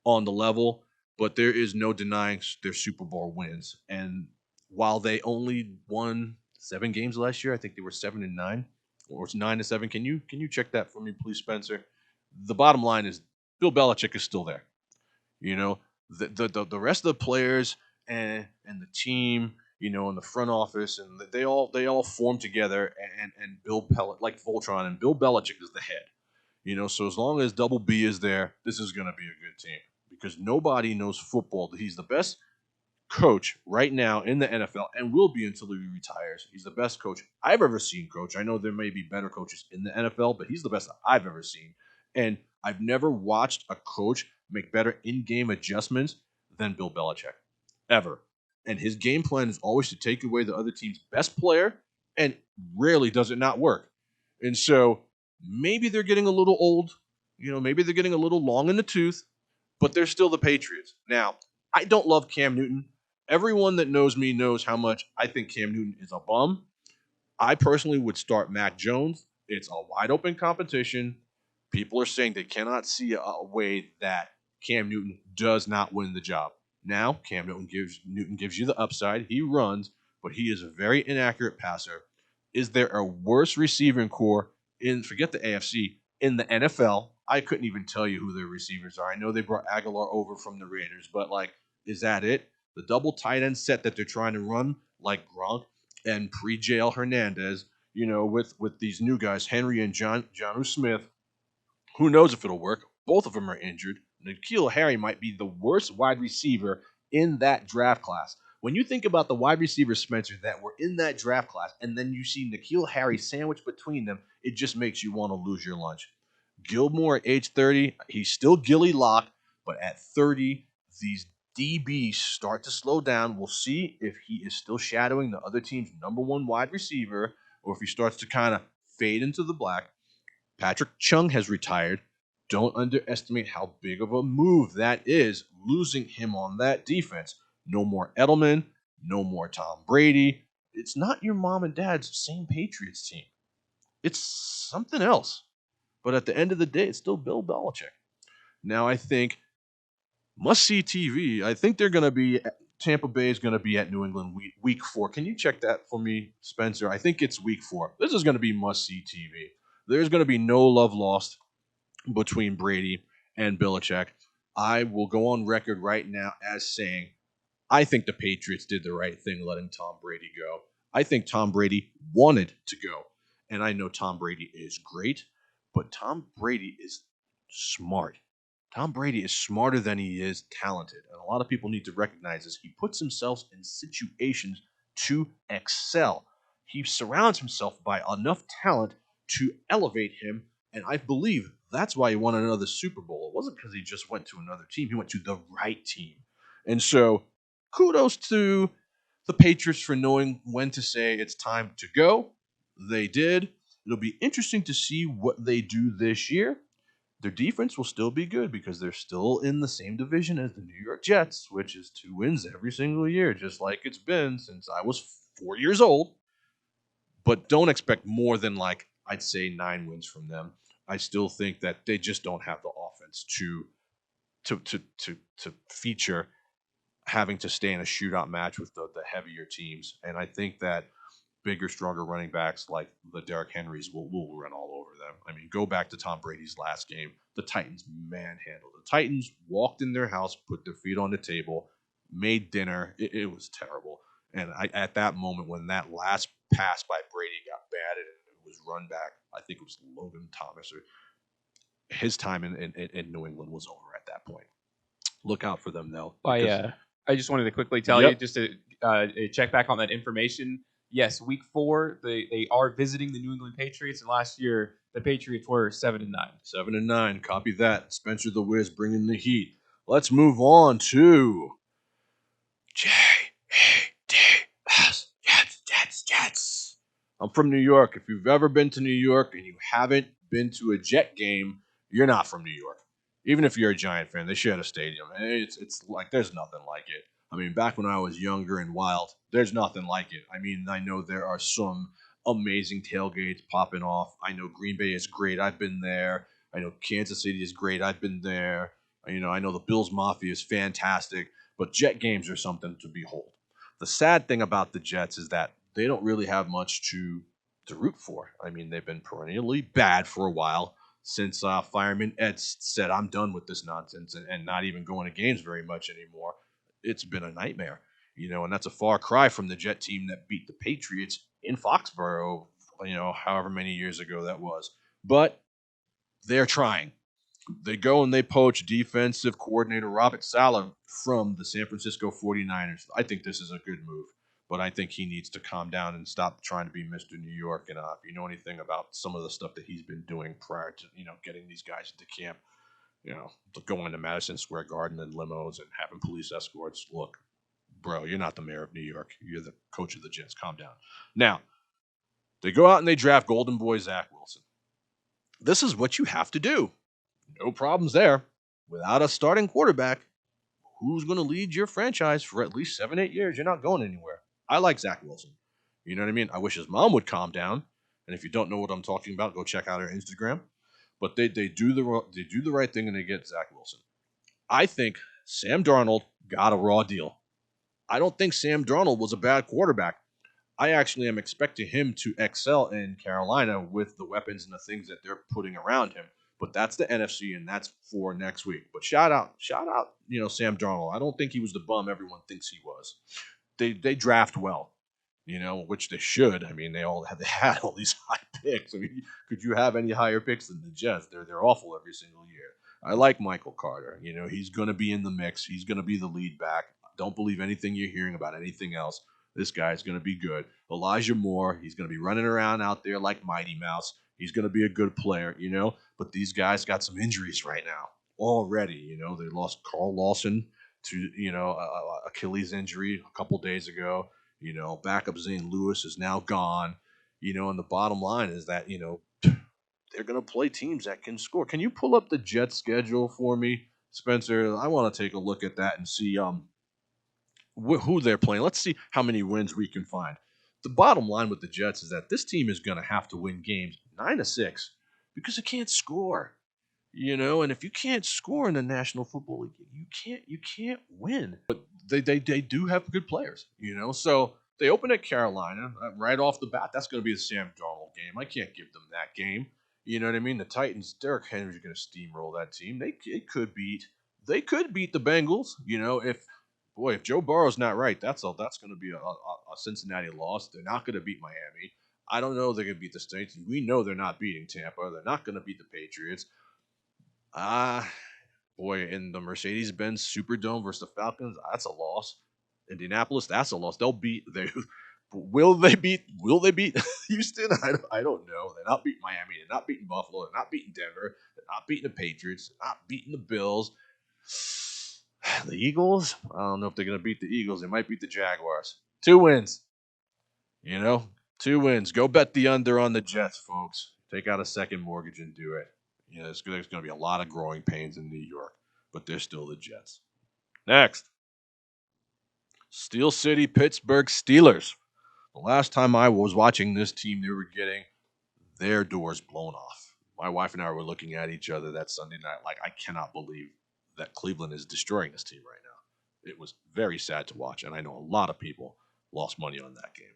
on the level. But there is no denying their Super Bowl wins. And while they only won 7 games last year, I think they were 7-9 or 9-7. Can you check that for me, please, Spencer? The bottom line is Bill Belichick is still there. The rest of the players and the team, and the front office, and they all form together and like Voltron, and Bill Belichick is the head. So as long as Double B is there, this is going to be a good team because nobody knows football. He's the best coach right now in the NFL and will be until he retires. He's the best coach I've ever seen coach. I know there may be better coaches in the NFL, but he's the best I've ever seen. And I've never watched a coach make better in-game adjustments than Bill Belichick, ever. And his game plan is always to take away the other team's best player, and rarely does it not work. And so maybe they're getting a little old, maybe they're getting a little long in the tooth, but they're still the Patriots. Now, I don't love Cam Newton. Everyone that knows me knows how much I think Cam Newton is a bum. I personally would start Mac Jones. It's a wide open competition. People are saying they cannot see a way that Cam Newton does not win the job. Now, Cam Newton gives you the upside. He runs, but he is a very inaccurate passer. Is there a worse receiving core forget the AFC, in the NFL? I couldn't even tell you who their receivers are. I know they brought Aguilar over from the Raiders, but is that it? The double tight end set that they're trying to run, like Gronk and pre-Jail Hernandez, with these new guys, Henry and Jonnu Smith. Who knows if it'll work? Both of them are injured. N'Keal Harry might be the worst wide receiver in that draft class. When you think about the wide receivers, Spencer, that were in that draft class, and then you see N'Keal Harry sandwiched between them, it just makes you want to lose your lunch. Gilmore at age 30, he's still Gilly Lock, but at 30, these DBs start to slow down. We'll see if he is still shadowing the other team's number one wide receiver, or if he starts to kind of fade into the black. Patrick Chung has retired. Don't underestimate how big of a move that is, losing him on that defense. No more Edelman, no more Tom Brady. It's not your mom and dad's same Patriots team. It's something else. But at the end of the day, it's still Bill Belichick. Now, I think must-see TV, I think they're going to be Tampa Bay is going to be at New England week 4. Can you check that for me, Spencer? I think it's week 4. This is going to be must-see TV. There's going to be no love lost between Brady and Belichick. I will go on record right now as saying I think the Patriots did the right thing letting Tom Brady go. I think Tom Brady wanted to go. And I know Tom Brady is great, but Tom Brady is smart. Tom Brady is smarter than he is talented. And a lot of people need to recognize this. He puts himself in situations to excel. He surrounds himself by enough talent to elevate him. And I believe that's why he won another Super Bowl. It wasn't because he just went to another team. He went to the right team. And so kudos to the Patriots for knowing when to say it's time to go. They did. It'll be interesting to see what they do this year. Their defense will still be good because they're still in the same division as the New York Jets, which is 2 wins every single year, just like it's been since I was 4 years old. But don't expect more than, like, I'd say 9 wins from them. I still think that they just don't have the offense to feature having to stay in a shootout match with the heavier teams. And I think that bigger, stronger running backs like the Derrick Henrys will run all over them. I mean, go back to Tom Brady's last game. The Titans manhandled. The Titans walked in their house, put their feet on the table, made dinner. It was terrible. And at that moment, when that last pass by Brady got batted and it was run back, I think it was Logan Thomas, or his time in New England was over at that point. Look out for them, though. I just wanted to quickly tell you, just to check back on that information. Yes, week 4, they are visiting the New England Patriots, and last year the Patriots were 7-9. 7-9. Copy that. Spencer the Wiz bringing the heat. Let's move on to Jets. I'm from New York. If you've ever been to New York and you haven't been to a Jet game, you're not from New York. Even if you're a Giant fan, they share a stadium. It's like there's nothing like it. I mean, back when I was younger and wild, there's nothing like it. I mean, I know there are some amazing tailgates popping off. I know Green Bay is great. I've been there. I know Kansas City is great. I've been there. I know the Bills Mafia is fantastic. But Jet games are something to behold. The sad thing about the Jets is that they don't really have much to root for. I mean, they've been perennially bad for a while since Fireman Ed said, I'm done with this nonsense and not even going to games very much anymore. It's been a nightmare, and that's a far cry from the Jet team that beat the Patriots in Foxborough, however many years ago that was. But they're trying. They go and they poach defensive coordinator Robert Saleh from the San Francisco 49ers. I think this is a good move, but I think he needs to calm down and stop trying to be Mr. New York. And if you know anything about some of the stuff that he's been doing prior to, getting these guys into camp, going to Madison Square Garden in limos and having police escorts. Look, bro, you're not the mayor of New York. You're the coach of the Jets. Calm down. Now, they go out and they draft Golden Boy Zach Wilson. This is what you have to do. No problems there. Without a starting quarterback, who's going to lead your franchise for at least 7-8 years? You're not going anywhere. I like Zach Wilson. You know what I mean? I wish his mom would calm down. And if you don't know what I'm talking about, go check out her Instagram. But they do the right thing and they get Zach Wilson. I think Sam Darnold got a raw deal. I don't think Sam Darnold was a bad quarterback. I actually am expecting him to excel in Carolina with the weapons and the things that they're putting around him. But that's the NFC, and that's for next week. But shout out, Sam Darnold. I don't think he was the bum everyone thinks he was. They draft well, which they should. I mean, they had all these high picks. I mean, could you have any higher picks than the Jets? They're awful every single year. I like Michael Carter. He's going to be in the mix. He's going to be the lead back. Don't believe anything you're hearing about anything else. This guy's going to be good. Elijah Moore, he's going to be running around out there like Mighty Mouse. He's going to be a good player, But these guys got some injuries right now already. They lost Carl Lawson to, Achilles injury a couple days ago. Backup Zane Lewis is now gone. And the bottom line is that, they're going to play teams that can score. Can you pull up the Jets schedule for me, Spencer? I want to take a look at that and see who they're playing. Let's see how many wins we can find. The bottom line with the Jets is that this team is going to have to win games 9-6 because it can't score. And if you can't score in the National Football League, you can't win. But they do have good players, So they open at Carolina right off the bat. That's going to be the Sam Darnold game. I can't give them that game. You know what I mean? The Titans, Derrick Henry's going to steamroll that team. They could beat the Bengals. If Joe Burrow's not right, that's going to be a Cincinnati loss. They're not going to beat Miami. I don't know they're going to beat the Saints. We know they're not beating Tampa. They're not going to beat the Patriots. In the Mercedes-Benz Superdome versus the Falcons, that's a loss. Indianapolis, that's a loss. Will they beat Houston? I don't know. They're not beating Miami. They're not beating Buffalo. They're not beating Denver. They're not beating the Patriots. They're not beating the Bills. The Eagles, I don't know if they're going to beat the Eagles. They might beat the Jaguars. 2 wins. 2 wins. Go bet the under on the Jets, folks. Take out a second mortgage and do it. There's going to be a lot of growing pains in New York, but they're still the Jets. Next. Steel City, Pittsburgh Steelers. The last time I was watching this team, they were getting their doors blown off. My wife and I were looking at each other that Sunday night like, I cannot believe that Cleveland is destroying this team right now. It was very sad to watch, and I know a lot of people lost money on that game.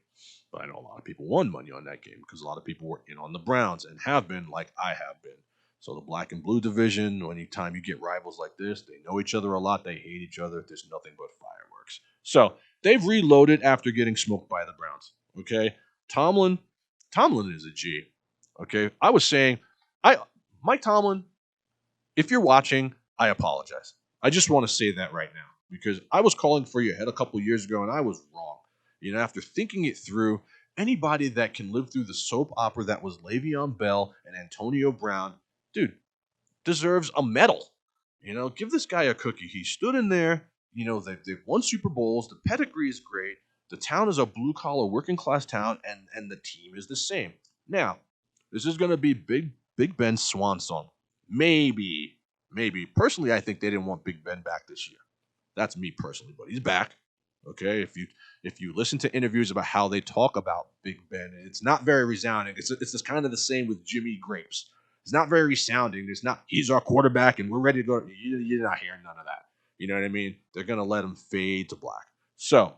But I know a lot of people won money on that game because a lot of people were in on the Browns and have been like I have been. So the black and blue division, anytime you get rivals like this, they know each other a lot. They hate each other. There's nothing but fireworks. So they've reloaded after getting smoked by the Browns. Okay, Tomlin is a G. Okay, I was saying, Mike Tomlin, if you're watching, I apologize. I just want to say that right now because I was calling for your head a couple years ago and I was wrong. After thinking it through, anybody that can live through the soap opera that was Le'Veon Bell and Antonio Brown, dude, deserves a medal. Give this guy a cookie. He stood in there. They've won Super Bowls. The pedigree is great. The town is a blue-collar, working-class town, and the team is the same. Now, this is going to be Big Ben's swan song. Maybe. Personally, I think they didn't want Big Ben back this year. That's me personally, but he's back. Okay, if you listen to interviews about how they talk about Big Ben, it's not very resounding. It's just kind of the same with Jimmy Grapes. It's not very resounding. He's our quarterback and we're ready to go. You're not hearing none of that. You know what I mean? They're going to let him fade to black. So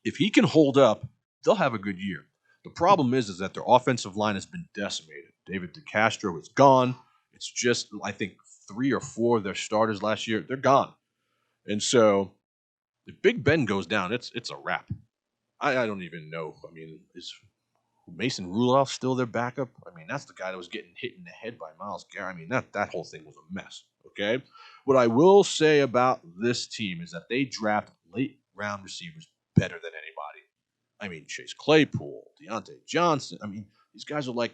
if he can hold up, they'll have a good year. The problem is that their offensive line has been decimated. David DeCastro is gone. It's just, I think, 3 or 4 of their starters last year, they're gone. And so if Big Ben goes down, it's a wrap. I don't even know. I mean, is Mason Rudolph still their backup? I mean, that's the guy that was getting hit in the head by Myles Garrett. I mean, that whole thing was a mess, okay? What I will say about this team is that they draft late-round receivers better than anybody. I mean, Chase Claypool, Deontay Johnson. I mean, these guys are like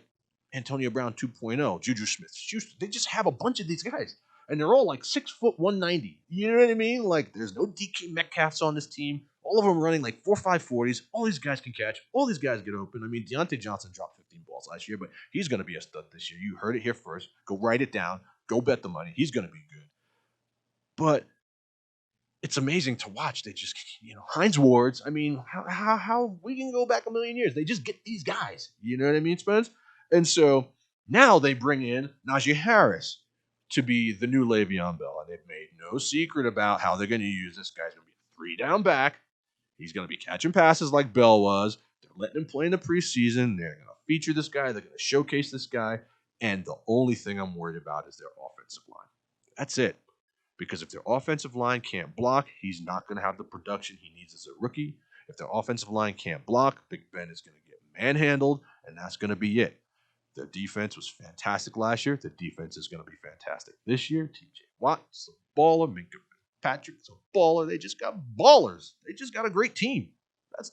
Antonio Brown 2.0, Juju Smith-Schuster. They just have a bunch of these guys. And they're all like 6 foot 190. You know what I mean? Like, there's no DK Metcalfs on this team. All of them running like 4.5 40s. All these guys can catch. All these guys get open. I mean, Deontay Johnson dropped 15 balls last year, but he's going to be a stud this year. You heard it here first. Go write it down. Go bet the money. He's going to be good. But it's amazing to watch. They just, Hines Wards. I mean, how we can go back a million years. They just get these guys. You know what I mean, Spence? And so now they bring in Najee Harris to be the new Le'Veon Bell. And they've made no secret about how they're going to use this guy's going to be a 3-down back. He's going to be catching passes like Bell was. They're letting him play in the preseason. They're going to feature this guy. They're going to showcase this guy. And the only thing I'm worried about is their offensive line. That's it. Because if their offensive line can't block, he's not going to have the production he needs as a rookie. If their offensive line can't block, Big Ben is going to get manhandled, and that's going to be it. Their defense was fantastic last year. Their defense is going to be fantastic this year. TJ Watt's a baller. Minka Patrick's a baller. They just got ballers. They just got a great team.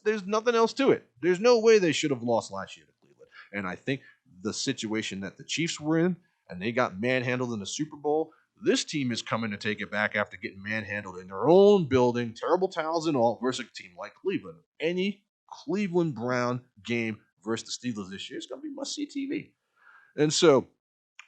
There's nothing else to it. There's no way they should have lost last year to Cleveland. And I think the situation that the Chiefs were in, and they got manhandled in the Super Bowl, this team is coming to take it back after getting manhandled in their own building, terrible towels and all, versus a team like Cleveland. Any Cleveland Brown game versus the Steelers this year is going to be must-see TV. And so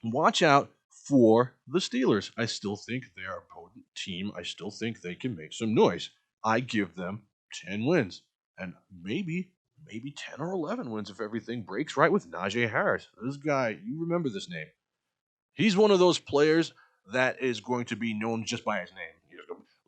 watch out for the Steelers. I still think they're a potent team. I still think they can make some noise. I give them 10 wins and maybe 10 or 11 wins if everything breaks right with Najee Harris. This guy, you remember this name. He's one of those players that is going to be known just by his name.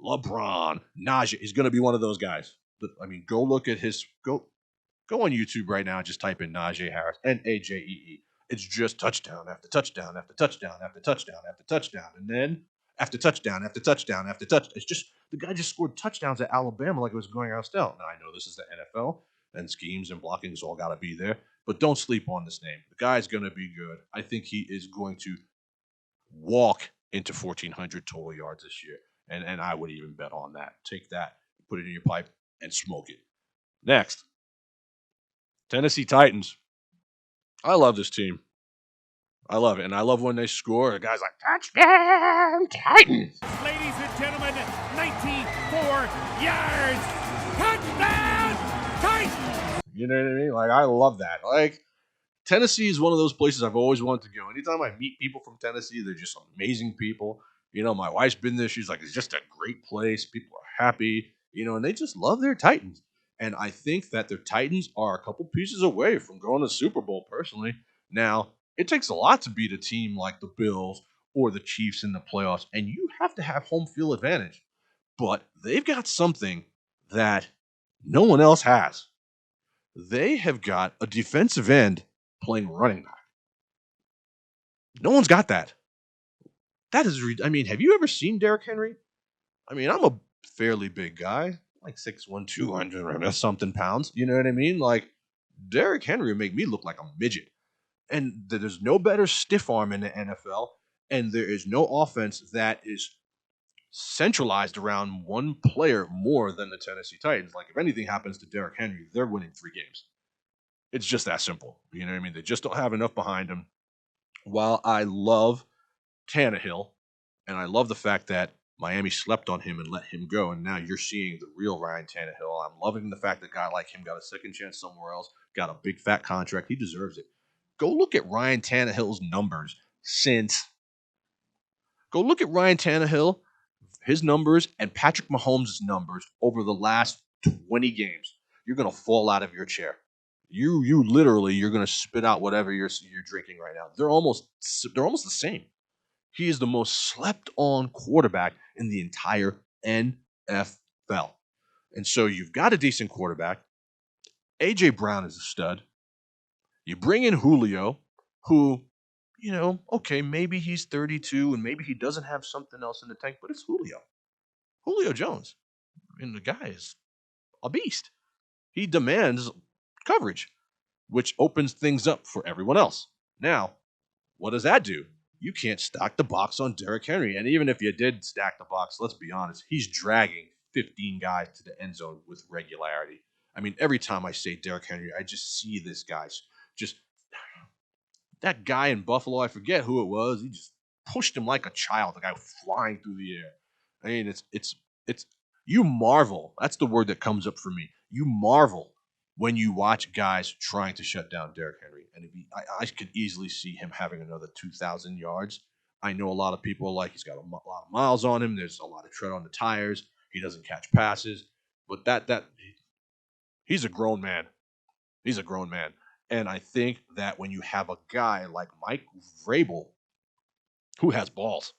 LeBron, Najee. He's going to be one of those guys. I mean, go look at go on YouTube right now and just type in Najee Harris, Najee. It's just touchdown after touchdown after touchdown after touchdown after touchdown. And then after touchdown after touchdown after touchdown. It's just, the guy just scored touchdowns at Alabama like it was going out of style. Now, I know this is the NFL, and schemes and blockings all got to be there, but don't sleep on this name. The guy's going to be good. I think he is going to walk into 1,400 total yards this year. And I would even bet on that. Take that, put it in your pipe, and smoke it. Next, Tennessee Titans. I love this team. I love it. And I love when they score. The guy's like, touchdown, Titans. Ladies and gentlemen, 94 yards. Touchdown, Titans. You know what I mean? Like, I love that. Like, Tennessee is one of those places I've always wanted to go. Anytime I meet people from Tennessee, they're just amazing people. You know, my wife's been there. She's like, it's just a great place. People are happy, you know, and they just love their Titans. And I think that their Titans are a couple pieces away from going to the Super Bowl, personally. Now, it takes a lot to beat a team like the Bills or the Chiefs in the playoffs, and you have to have home field advantage. But they've got something that no one else has. They have got a defensive end playing running back. No one's got that. That is, I mean, have you ever seen Derrick Henry? I mean, I'm a fairly big guy, like 6'1", 200 something pounds. You know what I mean? Like, Derrick Henry would make me look like a midget. And there's no better stiff arm in the NFL, and there is no offense that is centralized around one player more than the Tennessee Titans. Like, if anything happens to Derrick Henry, they're winning 3 games. It's just that simple. You know what I mean? They just don't have enough behind him. While I love Tannehill, and I love the fact that Miami slept on him and let him go, and now you're seeing the real Ryan Tannehill. I'm loving the fact that a guy like him got a second chance somewhere else, got a big fat contract. He deserves it. Go look at Ryan Tannehill's numbers Go look at Ryan Tannehill, his numbers, and Patrick Mahomes' numbers over the last 20 games. You're going to fall out of your chair. You literally, you're going to spit out whatever you're drinking right now. They're almost the same. He is the most slept on quarterback in the entire NFL. And so you've got a decent quarterback. A.J. Brown is a stud. You bring in Julio, who, you know, okay, maybe he's 32 and maybe he doesn't have something else in the tank, but it's Julio. Julio Jones. I mean, the guy is a beast. He demands coverage, which opens things up for everyone else. Now, what does that do? You can't stack the box on Derrick Henry. And even if you did stack the box, let's be honest, he's dragging 15 guys to the end zone with regularity. I mean, every time I say Derrick Henry, I just see this guy's just that guy in Buffalo, I forget who it was. He just pushed him like a child, the guy flying through the air. I mean, it's you marvel. That's the word that comes up for me. You marvel when you watch guys trying to shut down Derrick Henry. And I could easily see him having another 2,000 yards. I know a lot of people are like, he's got a lot of miles on him. There's a lot of tread on the tires. He doesn't catch passes. But he's a grown man. He's a grown man. And I think that when you have a guy like Mike Vrabel, who has balls,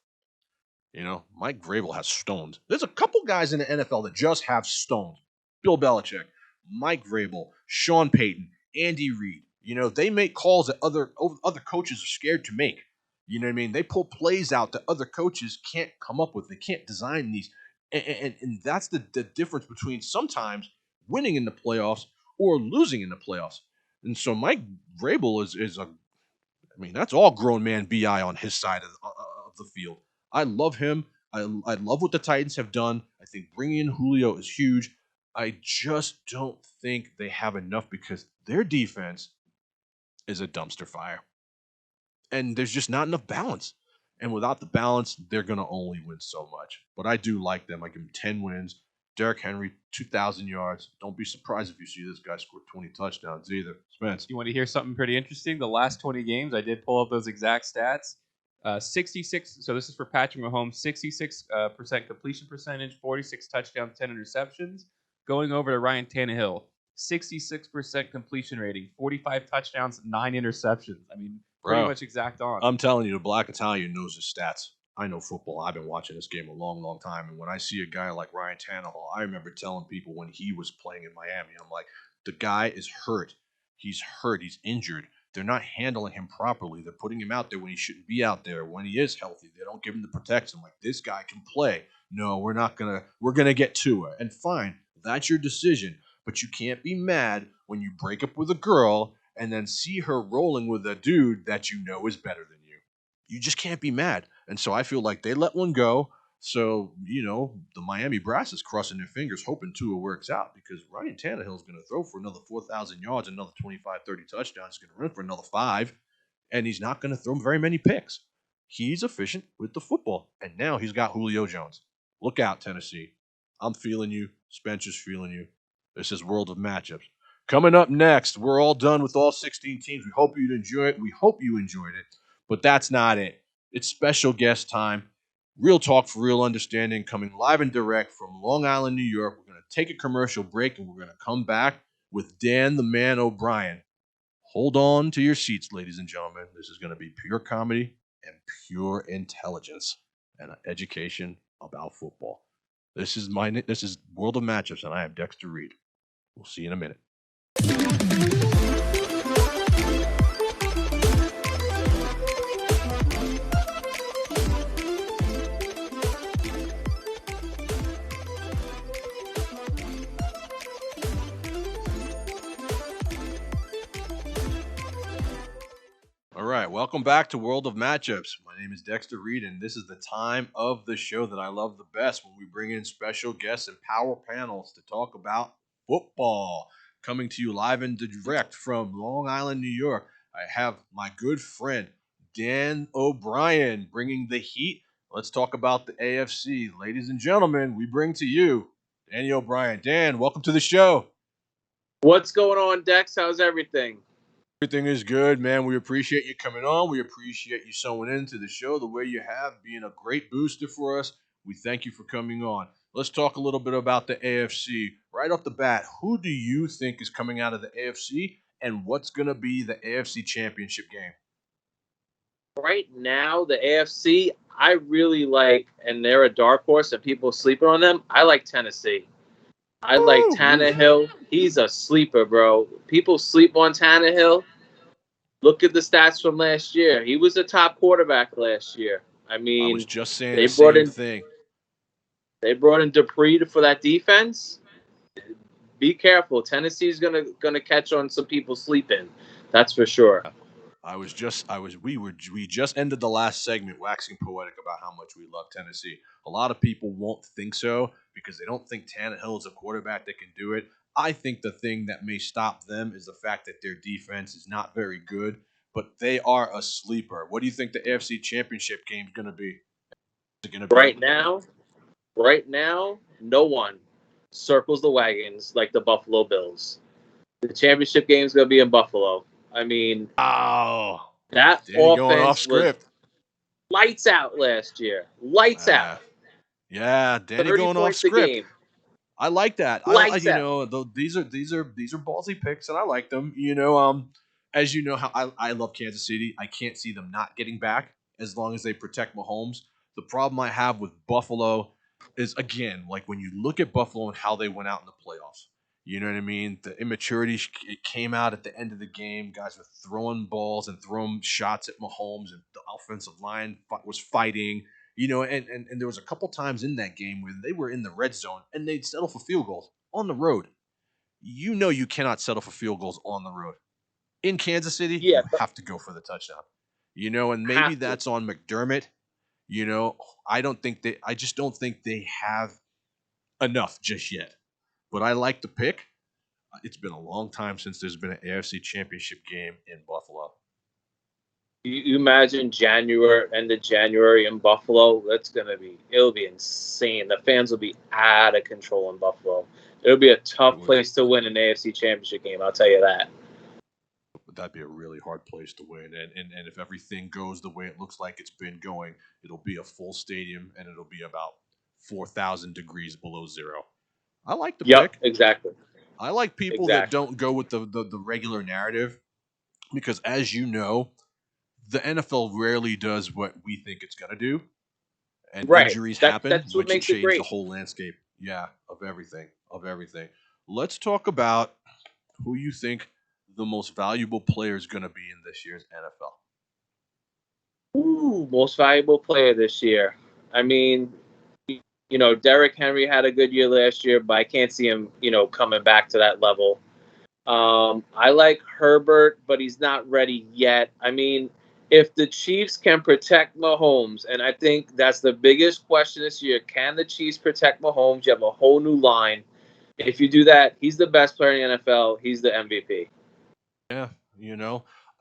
you know, Mike Vrabel has stones. There's a couple guys in the NFL that just have stones. Bill Belichick, Mike Vrabel, Sean Payton, Andy Reid. You know, they make calls that other coaches are scared to make. You know what I mean? They pull plays out that other coaches can't come up with. They can't design these. And that's the difference between sometimes winning in the playoffs or losing in the playoffs. And so Mike Vrabel is I mean, that's all grown man BI on his side of the field. I love him. I love what the Titans have done. I think bringing in Julio is huge. I just don't think they have enough because their defense is a dumpster fire. And there's just not enough balance. And without the balance, they're going to only win so much. But I do like them. I give them 10 wins. Derrick Henry, 2,000 yards. Don't be surprised if you see this guy score 20 touchdowns either. Spence. You want to hear something pretty interesting? The last 20 games, I did pull up those exact stats. 66, so this is for Patrick Mahomes, 66% completion percentage, 46 touchdowns, 10 interceptions. Going over to Ryan Tannehill, 66% completion rating, 45 touchdowns, 9 interceptions. I mean, pretty much exact on. I'm telling you, the Black Italian knows his stats. I know football. I've been watching this game a long, long time. And when I see a guy like Ryan Tannehill, I remember telling people when he was playing in Miami, I'm like, the guy is hurt. He's hurt. He's injured. They're not handling him properly. They're putting him out there when he shouldn't be out there. When he is healthy, they don't give him the protection. Like, this guy can play. No, we're going to get to it. And fine, that's your decision. But you can't be mad when you break up with a girl and then see her rolling with a dude that you know is better than you. You just can't be mad. And so I feel like they let one go. So, you know, the Miami brass is crossing their fingers, hoping Tua works out because Ryan Tannehill is going to throw for another 4,000 yards, another 25, 30 touchdowns. He's going to run for another 5. and he's not going to throw very many picks. He's efficient with the football, and now he's got Julio Jones. Look out, Tennessee. I'm feeling you. Spencer's feeling you. This is World of Matchups. Coming up next, we're all done with all 16 teams. We hope you'd enjoy it. We hope you enjoyed it, but that's not it. It's special guest time. Real talk for real understanding, coming live and direct from Long Island, New York. We're going to take a commercial break, and we're going to come back with Dan the Man O'Brien. Hold on to your seats, ladies and gentlemen. This is going to be pure comedy and pure intelligence and education about football. This is World of Matchups, and I am Dexter Reed. We'll see you in a minute. All right, welcome back to World of Matchups. My name is Dexter Reed, and this is the time of the show that I love the best when we bring in special guests and power panels to talk about football. Coming to you live and direct from Long Island, New York, I have my good friend Dan O'Brien bringing the heat. Let's talk about the AFC. Ladies and gentlemen, we bring to you Danny O'Brien. Dan, welcome to the show. What's going on, Dex? How's everything? Everything is good, man. We appreciate you coming on. We appreciate you sewing into the show the way you have, being a great booster for us. We thank you for coming on. Let's talk a little bit about the AFC. Right off the bat, who do you think is coming out of the AFC, and what's going to be the AFC Championship game? Right now, the AFC, I really like, and they're a dark horse and people sleeping on them. I like Tennessee. I like Tannehill. He's a sleeper, bro. People sleep on Tannehill. Look at the stats from last year. He was a top quarterback last year. I mean, I was just saying the same thing. They brought in Dupree for that defense. Be careful. Tennessee's gonna catch on some people sleeping. That's for sure. We just ended the last segment waxing poetic about how much we love Tennessee. A lot of people won't think so because they don't think Tannehill is a quarterback that can do it. I think the thing that may stop them is the fact that their defense is not very good, but they are a sleeper. What do you think the AFC Championship game is going to be? Is it going to be Right now, no one circles the wagons like the Buffalo Bills. The championship game is going to be in Buffalo. I mean, that offense going off script. Was lights out last year. Lights out. Yeah, Danny going off script. I like that. These are ballsy picks, and I like them. As you know, how I love Kansas City. I can't see them not getting back as long as they protect Mahomes. The problem I have with Buffalo is, again, like when you look at Buffalo and how they went out in the playoffs. You know what I mean? The immaturity, it came out at the end of the game. Guys were throwing balls and throwing shots at Mahomes, and the offensive line was fighting. And there was a couple times in that game where they were in the red zone and they'd settle for field goals on the road. You cannot settle for field goals on the road. In Kansas City, you have to go for the touchdown. And maybe that's on McDermott. I just don't think they have enough just yet. But I like the pick. It's been a long time since there's been an AFC Championship game in Buffalo. You imagine end of January in Buffalo. It'll be insane. The fans will be out of control in Buffalo. It'll be a tough place to win an AFC Championship game. I'll tell you that. That'd be a really hard place to win. And if everything goes the way it looks like it's been going, it'll be a full stadium and it'll be about 4,000 degrees below zero. I like the pick. Exactly. I like people that don't go with the regular narrative because, as you know, the NFL rarely does what we think it's going to do. And injuries happen, which change the whole landscape, of everything. Let's talk about who you think the most valuable player is going to be in this year's NFL. Ooh, most valuable player this year. I mean, Derrick Henry had a good year last year, but I can't see him, coming back to that level. I like Herbert, but he's not ready yet. I mean, if the Chiefs can protect Mahomes, and I think that's the biggest question this year, can the Chiefs protect Mahomes? You have a whole new line. If you do that, he's the best player in the NFL. He's the MVP. Yeah,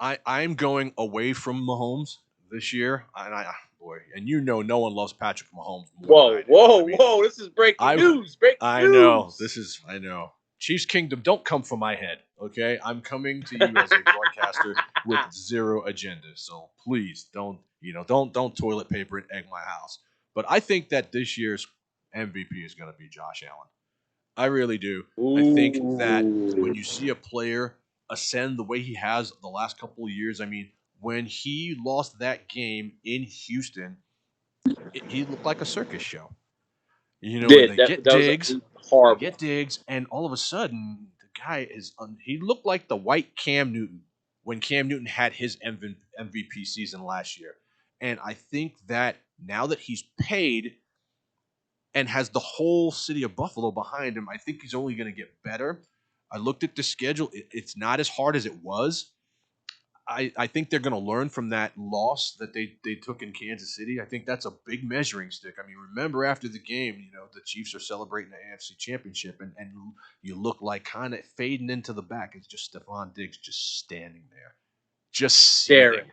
I'm going away from Mahomes this year, and no one loves Patrick Mahomes more than I do. I mean, Whoa! This is breaking news. Breaking I know news. I know. Chiefs Kingdom, don't come for my head, okay? I'm coming to you as a broadcaster with zero agenda. So please don't toilet paper and egg my house. But I think that this year's MVP is going to be Josh Allen. I really do. I think that when you see a player ascend the way he has the last couple of years, I mean, when he lost that game in Houston, he looked like a circus show. And Did they that, get that was Diggs, horrible. and all of a sudden, the guy he looked like the white Cam Newton when Cam Newton had his MVP season last year. And I think that now that he's paid and has the whole city of Buffalo behind him, I think he's only going to get better. I looked at the schedule. It's not as hard as it was. I think they're going to learn from that loss that they took in Kansas City. I think that's a big measuring stick. I mean, remember after the game, the Chiefs are celebrating the AFC Championship, and you look like kind of fading into the back. It's just Stephon Diggs just standing there, just seething.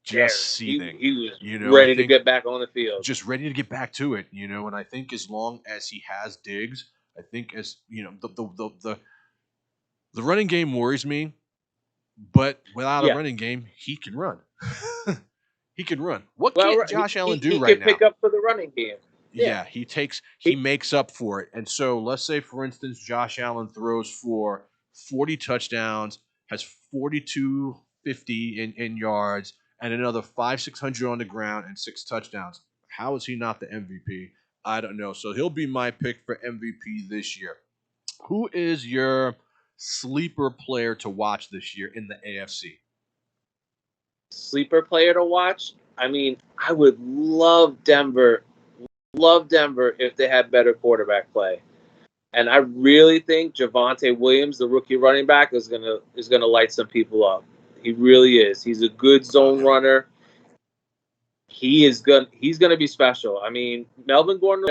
He was I ready to think get back on the field. just ready to get back to it, and I think as long as he has Diggs, I think as the running game worries me. But without a running game, he can run. He can run. What can Josh Allen do right now? He can pick up for the running game. Yeah, he makes up for it. And so let's say, for instance, Josh Allen throws for 40 touchdowns, has 4250 in yards, and another 600 on the ground and 6 touchdowns. How is he not the MVP? I don't know. So he'll be my pick for MVP this year. Who is your sleeper player to watch this year in the AFC? Sleeper player to watch? I mean, I would love Denver if they had better quarterback play. And I really think Javonte Williams, the rookie running back, is gonna light some people up. He really is. He's a good zone runner. He's gonna be special. I mean, Melvin Gordon,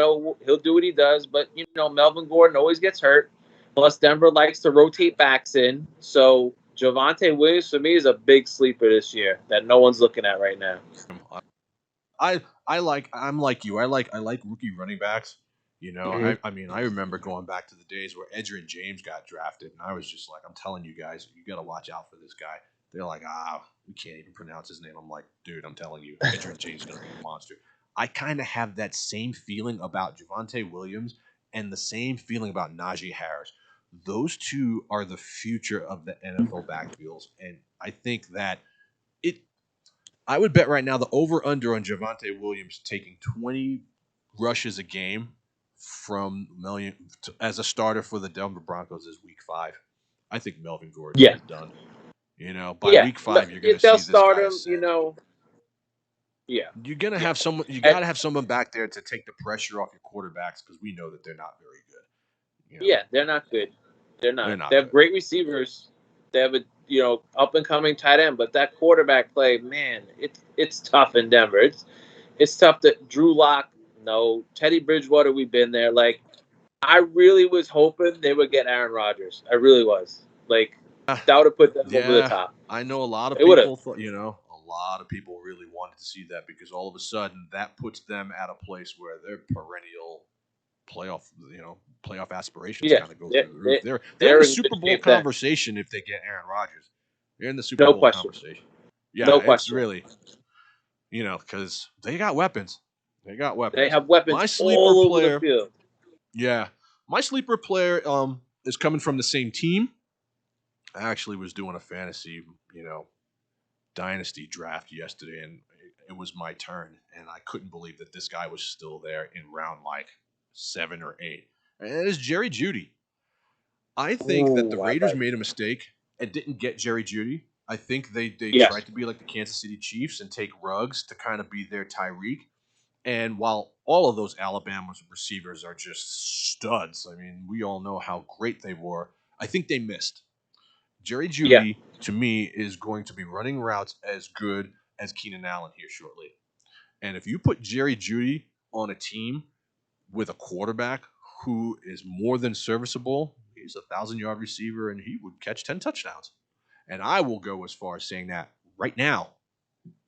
he'll do what he does, but Melvin Gordon always gets hurt. Plus, Denver likes to rotate backs in. So Javonte Williams for me is a big sleeper this year that no one's looking at right now. I'm like you. I like rookie running backs. Mm-hmm. I mean, I remember going back to the days where Edgerrin James got drafted, and I was just like, I'm telling you guys, you got to watch out for this guy. They're like, we can't even pronounce his name. I'm like, dude, I'm telling you, Edgerrin James is going to be a monster. I kind of have that same feeling about Javonte Williams and the same feeling about Najee Harris. Those two are the future of the NFL backfields, and I think that I would bet right now the over-under on Javonte Williams taking 20 rushes a game from million as a starter for the Denver Broncos is week 5. I think Melvin Gordon is done. By week 5, you're going to see this start guy him. ascend. Yeah, you're going to have someone. You got to have someone back there to take the pressure off your quarterbacks because we know that they're not very good. Yeah, they're not good. They're not. They have good. great receivers. They have a up and coming tight end, but that quarterback play, man, it's tough in Denver. It's tough that Drew Lock, Teddy Bridgewater, we've been there. Like, I really was hoping they would get Aaron Rodgers. I really was. Like, that would have put them over the top. I know a lot of people thought, a lot of people really wanted to see that because all of a sudden that puts them at a place where their perennial playoff aspirations kind of go through the roof. They're in the Super Bowl conversation if they get Aaron Rodgers. They're in the Super Bowl conversation. Yeah, no question. It's really, because they got weapons. They got weapons. They have weapons my sleeper all player, over the field. Yeah. My sleeper player is coming from the same team. I actually was doing a fantasy, dynasty draft yesterday, and it was my turn, and I couldn't believe that this guy was still there in round 7 or 8. And it is Jerry Judy. I think that the Raiders made a mistake and didn't get Jerry Judy. I think they tried to be like the Kansas City Chiefs and take Ruggs to kind of be their Tyreek. And while all of those Alabama receivers are just studs, I mean, we all know how great they were, I think they missed. Jerry Judy, to me, is going to be running routes as good as Keenan Allen here shortly. And if you put Jerry Judy on a team with a quarterback who is more than serviceable, he's a 1,000-yard receiver, and he would catch 10 touchdowns. And I will go as far as saying that right now,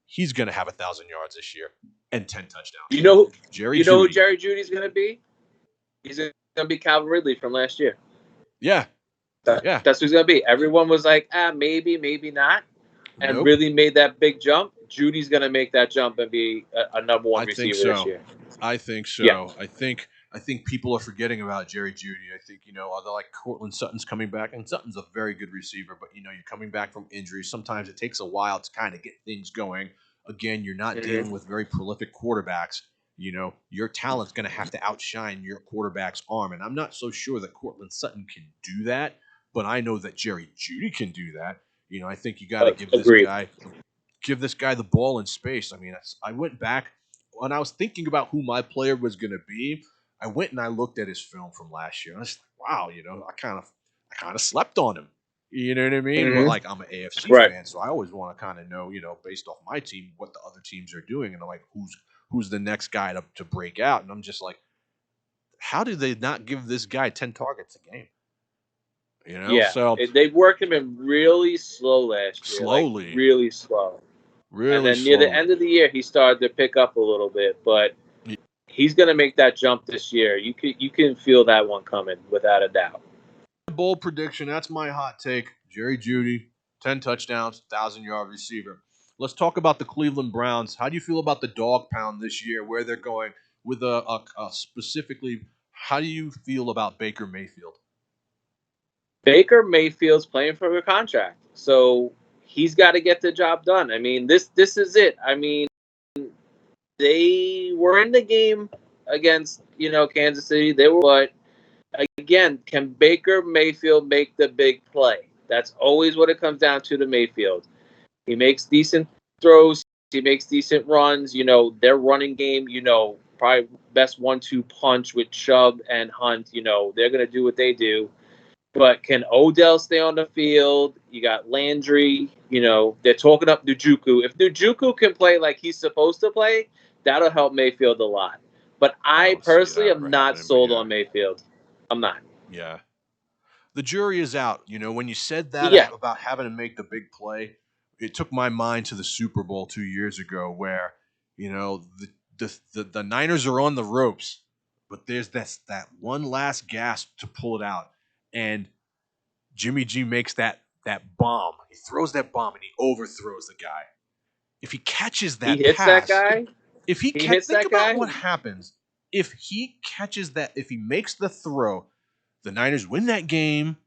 he's going to have 1,000 yards this year and 10 touchdowns. You know Jerry who Judy. Jerry Judy's going to be? He's going to be Calvin Ridley from last year. Yeah. That's who he's going to be. Everyone was like, maybe, maybe not. And really made that big jump. Judy's going to make that jump and be a number one receiver this year. I think so. Yeah. I think people are forgetting about Jerry Judy. I think, although like Cortland Sutton's coming back, and Sutton's a very good receiver, but, you're coming back from injury. Sometimes it takes a while to kind of get things going. Again, you're not dealing with very prolific quarterbacks. Your talent's going to have to outshine your quarterback's arm. And I'm not so sure that Cortland Sutton can do that, but I know that Jerry Judy can do that. I think you got to give this guy the ball in space. I mean, I went back when I was thinking about who my player was going to be. I went and I looked at his film from last year. And I was like, wow, I kind of slept on him. You know what I mean? Well, like, I'm an AFC fan, so I always want to kind of know, based off my team, what the other teams are doing, and I'm like, who's the next guy to break out? And I'm just like, how do they not give this guy 10 targets a game? Yeah, so they worked him in really slow last year. Slowly. Like, really slow. Really and then slowly. Near the end of the year, he started to pick up a little bit, but he's going to make that jump this year. You can feel that one coming, without a doubt. Bold prediction. That's my hot take. Jerry Judy, 10 touchdowns, 1,000-yard receiver. Let's talk about the Cleveland Browns. How do you feel about the dog pound this year, where they're going with specifically, how do you feel about Baker Mayfield? Baker Mayfield's playing for a contract, so he's got to get the job done. I mean, this is it. I mean, they were in the game against, Kansas City. But again, can Baker Mayfield make the big play? That's always what it comes down to Mayfield. He makes decent throws. He makes decent runs. Their running game, probably best 1-2 punch with Chubb and Hunt. They're going to do what they do. But can Odell stay on the field? You got Landry. They're talking up Njoku. If Njoku can play like he's supposed to play, that'll help Mayfield a lot. But I personally am not sold on Mayfield. I'm not. Yeah. The jury is out. When you said that about having to make the big play, it took my mind to the Super Bowl 2 years ago where, the Niners are on the ropes, but there's that one last gasp to pull it out. And Jimmy G makes that bomb. He throws that bomb and he overthrows the guy. If he catches that he hits pass, that guy. If he hits that guy, what happens if he catches that? If he makes the throw, the Niners win that game.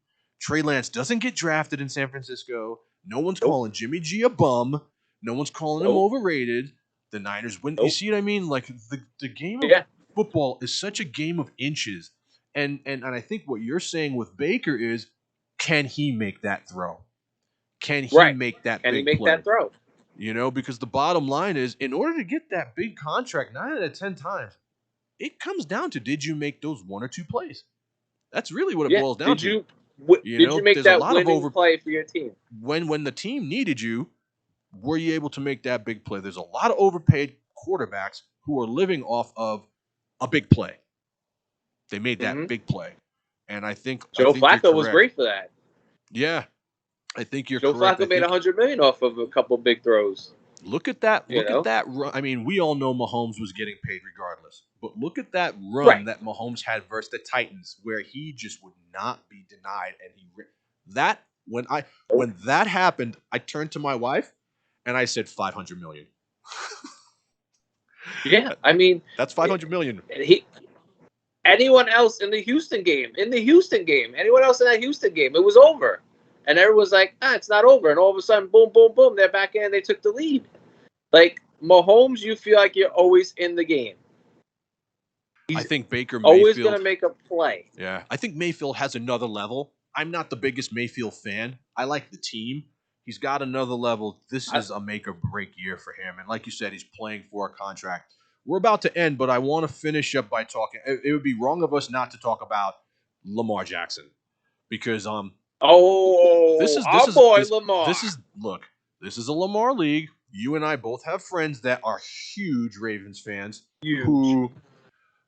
Trey Lance doesn't get drafted in San Francisco. No one's calling Jimmy G a bum. No one's calling him overrated. The Niners win. You see what I mean? Like the game of football is such a game of inches. And I think what you're saying with Baker is, can he make that throw? Can he make that Can big he make play? that throw? Because the bottom line is, in order to get that big contract 9 out of 10 times, it comes down to, did you make those 1 or 2 plays? That's really what it boils down to. Did you make that winning play for your team? When the team needed you, were you able to make that big play? There's a lot of overpaid quarterbacks who are living off of a big play. They made that big play. And I think Joe Flacco was great for that. Yeah. I think you're Joe correct. Flacco made $100 million off of a couple big throws. Look at that. Look at that run. I mean, we all know Mahomes was getting paid regardless. But look at that run that Mahomes had versus the Titans, where he just would not be denied. And when that happened, I turned to my wife and I said $500 million. Yeah, I mean, that's $500 million. Anyone else in the Houston game, anyone else in that Houston game, it was over. And everyone's like, it's not over. And all of a sudden, boom, boom, boom, they're back in and they took the lead. Like, Mahomes, you feel like you're always in the game. I think Baker Mayfield always going to make a play. Yeah. I think Mayfield has another level. I'm not the biggest Mayfield fan. I like the team. He's got another level. This is a make or break year for him. And like you said, he's playing for a contract. We're about to end, but I want to finish up by talking. It would be wrong of us not to talk about Lamar Jackson because Lamar. This is a Lamar league. You and I both have friends that are huge Ravens fans who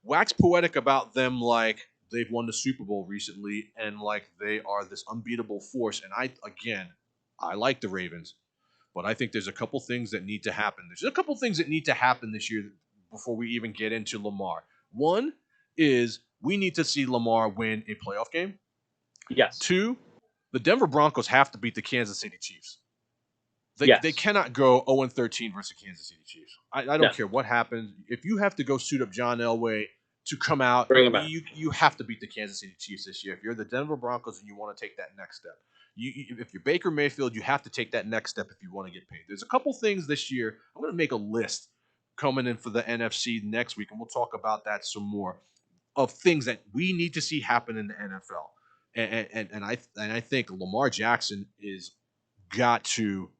wax poetic about them like they've won the Super Bowl recently and like they are this unbeatable force. And I like the Ravens, but I think there's a couple things that need to happen. There's a couple things that need to happen this year before we even get into Lamar. One is we need to see Lamar win a playoff game. Yes. 2, the Denver Broncos have to beat the Kansas City Chiefs. They cannot go 0-13 versus Kansas City Chiefs. I don't care what happens. If you have to go suit up John Elway to come out, you have to beat the Kansas City Chiefs this year. If you're the Denver Broncos and you want to take that next step. If you're Baker Mayfield, you have to take that next step if you want to get paid. There's a couple things this year. I'm going to make a list coming in for the NFC next week, and we'll talk about that some more, of things that we need to see happen in the NFL. And I think Lamar Jackson is got to,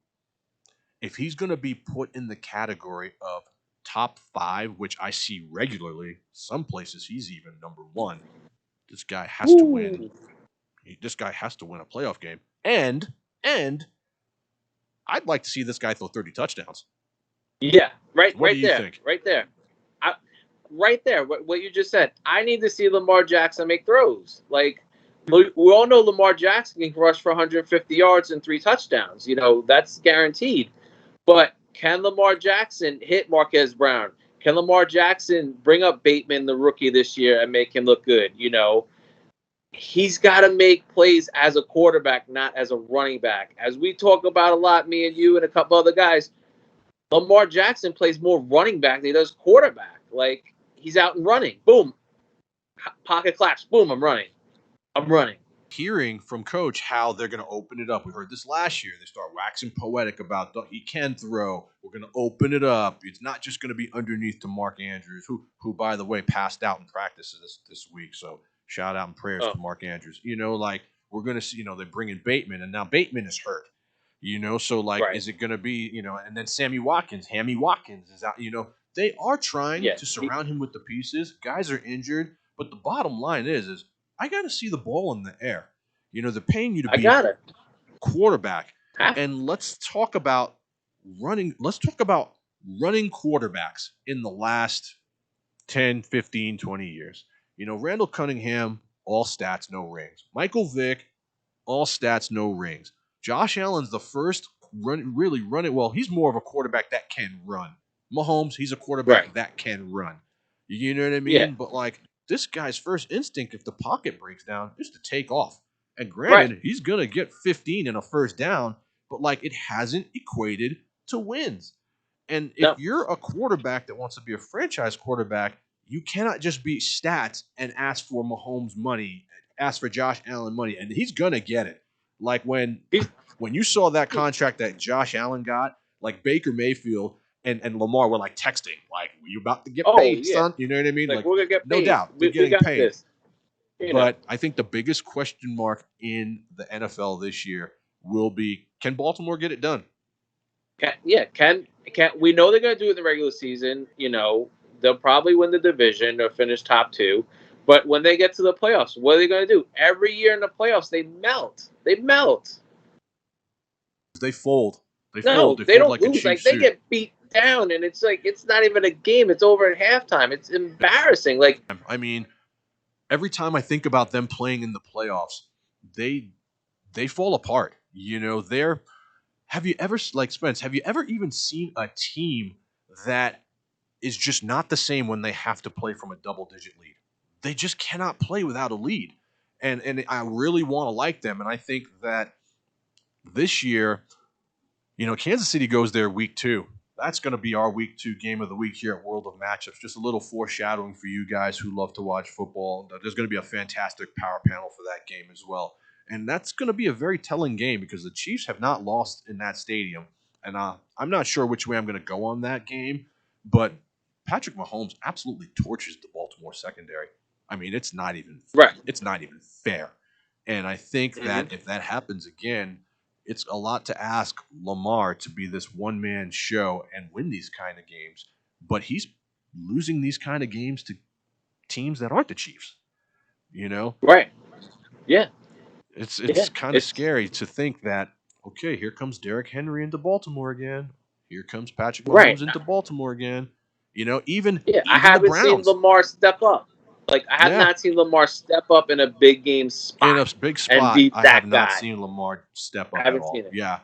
if he's going to be put in the category of top 5, which I see regularly, some places he's even number 1. This guy has to win. This guy has to win a playoff game. And I'd like to see this guy throw 30 touchdowns. Yeah, right What do you there. think? Right there. Right there, what you just said. I need to see Lamar Jackson make throws. Like, we all know Lamar Jackson can rush for 150 yards and 3 touchdowns. You know, that's guaranteed. But can Lamar Jackson hit Marquez Brown? Can Lamar Jackson bring up Bateman, the rookie, this year and make him look good? You know, he's got to make plays as a quarterback, not as a running back. As we talk about a lot, me and you and a couple other guys, Lamar Jackson plays more running back than he does quarterback. Like, he's out and running. Boom. Pocket collapse. Boom, I'm running. Hearing from Coach how they're going to open it up. We heard this last year. They start waxing poetic about he can throw. We're going to open it up. It's not just going to be underneath to Mark Andrews, who by the way, passed out in practice this week. So shout out and prayers to Mark Andrews. You know, like, we're going to see, they bring in Bateman, and now Bateman is hurt. So like, is it going to be, and then Hammy Watkins is out. They are trying to surround him with the pieces. Guys are injured, but the bottom line is I got to see the ball in the air. They're paying you to be a quarterback. And let's talk about running. Let's talk about running quarterbacks in the last 10, 15, 20 years. Randall Cunningham, all stats, no rings. Michael Vick, all stats, no rings. Josh Allen's the first really running. Well, he's more of a quarterback that can run. Mahomes, he's a quarterback that can run. You know what I mean? Yeah. But like, this guy's first instinct, if the pocket breaks down, is to take off. And granted, he's going to get 15 in a first down, but like, it hasn't equated to wins. And if you're a quarterback that wants to be a franchise quarterback, you cannot just be stats and ask for Mahomes money, ask for Josh Allen money, and he's going to get it. Like when you saw that contract that Josh Allen got, like Baker Mayfield and Lamar were like texting, like, you about to get paid, son. You know what I mean? Like we're going to get paid. No doubt. They're getting paid. This. But I think the biggest question mark in the NFL this year will be, can Baltimore get it done? Can we know they're going to do it in the regular season. They'll probably win the division or finish top 2. But when they get to the playoffs, what are they going to do? Every year in the playoffs, they melt. They fold. They fold don't like lose. Like, they get beat down, and it's like, it's not even a game. It's over at halftime. It's embarrassing. Like, I mean, every time I think about them playing in the playoffs, they fall apart. Have you ever, like, Spence, have you ever even seen a team that is just not the same when they have to play from a double-digit lead? They just cannot play without a lead. And I really want to like them. And I think that this year, Kansas City goes there week 2. That's going to be our week 2 game of the week here at World of Matchups. Just a little foreshadowing for you guys who love to watch football. There's going to be a fantastic power panel for that game as well. And that's going to be a very telling game because the Chiefs have not lost in that stadium. And I'm not sure which way I'm going to go on that game. But Patrick Mahomes absolutely torches the Baltimore secondary. I mean, it's not even fair. And I think that if that happens again, it's a lot to ask Lamar to be this one-man show and win these kind of games. But he's losing these kind of games to teams that aren't the Chiefs. Right. Yeah. It's kind of scary to think that, okay, here comes Derrick Henry into Baltimore again. Here comes Patrick Mahomes into Baltimore again. Even I haven't seen Lamar step up. Like, I have not seen Lamar step up in a big game spot. In a big spot, and beat I that have not guy. seen Lamar step up I haven't at all. seen it. Yeah.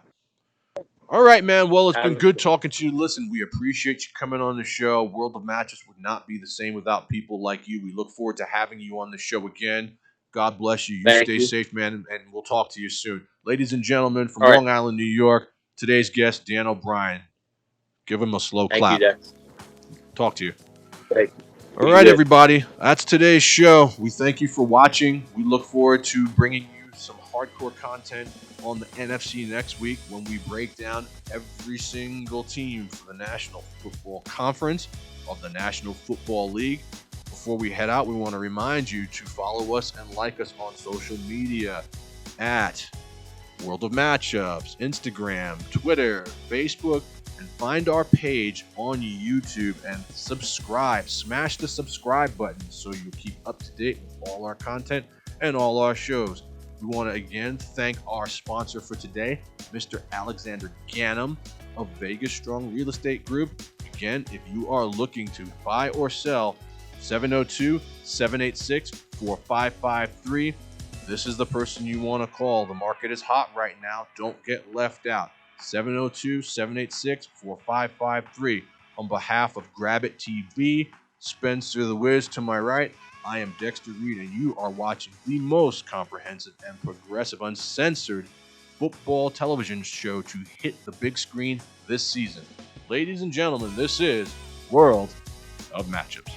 All right, man. Well, it's been good Absolutely. talking to you. Listen, we appreciate you coming on the show. World of Matches would not be the same without people like you. We look forward to having you on the show again. God bless you. You Thank stay you. safe, man, and we'll talk to you soon. Ladies and gentlemen, from All right. Long Island, New York, today's guest, Dan O'Brien. Give him a slow Thank you, clap. Dex. Talk to you. Thank you. All You right, did. everybody. That's today's show. We thank you for watching. We look forward to bringing you some hardcore content on the NFC next week when we break down every single team for the National Football Conference of the National Football League. Before we head out, we want to remind you to follow us and like us on social media at World of Matchups, Instagram, Twitter, Facebook, and find our page on YouTube and subscribe. Smash the subscribe button so you'll keep up to date with all our content and all our shows. We want to again thank our sponsor for today, Mr. Alexander Ganem of Vegas Strong Real Estate Group. Again, if you are looking to buy or sell, 702-786-4553. This is the person you want to call. The market is hot right now. Don't get left out. 702-786-4553. On behalf of Grab It TV, Spencer the Wiz to my right, I am Dexter Reed, and you are watching the most comprehensive and progressive, uncensored football television show to hit the big screen this season. Ladies and gentlemen, this is World of Matchups.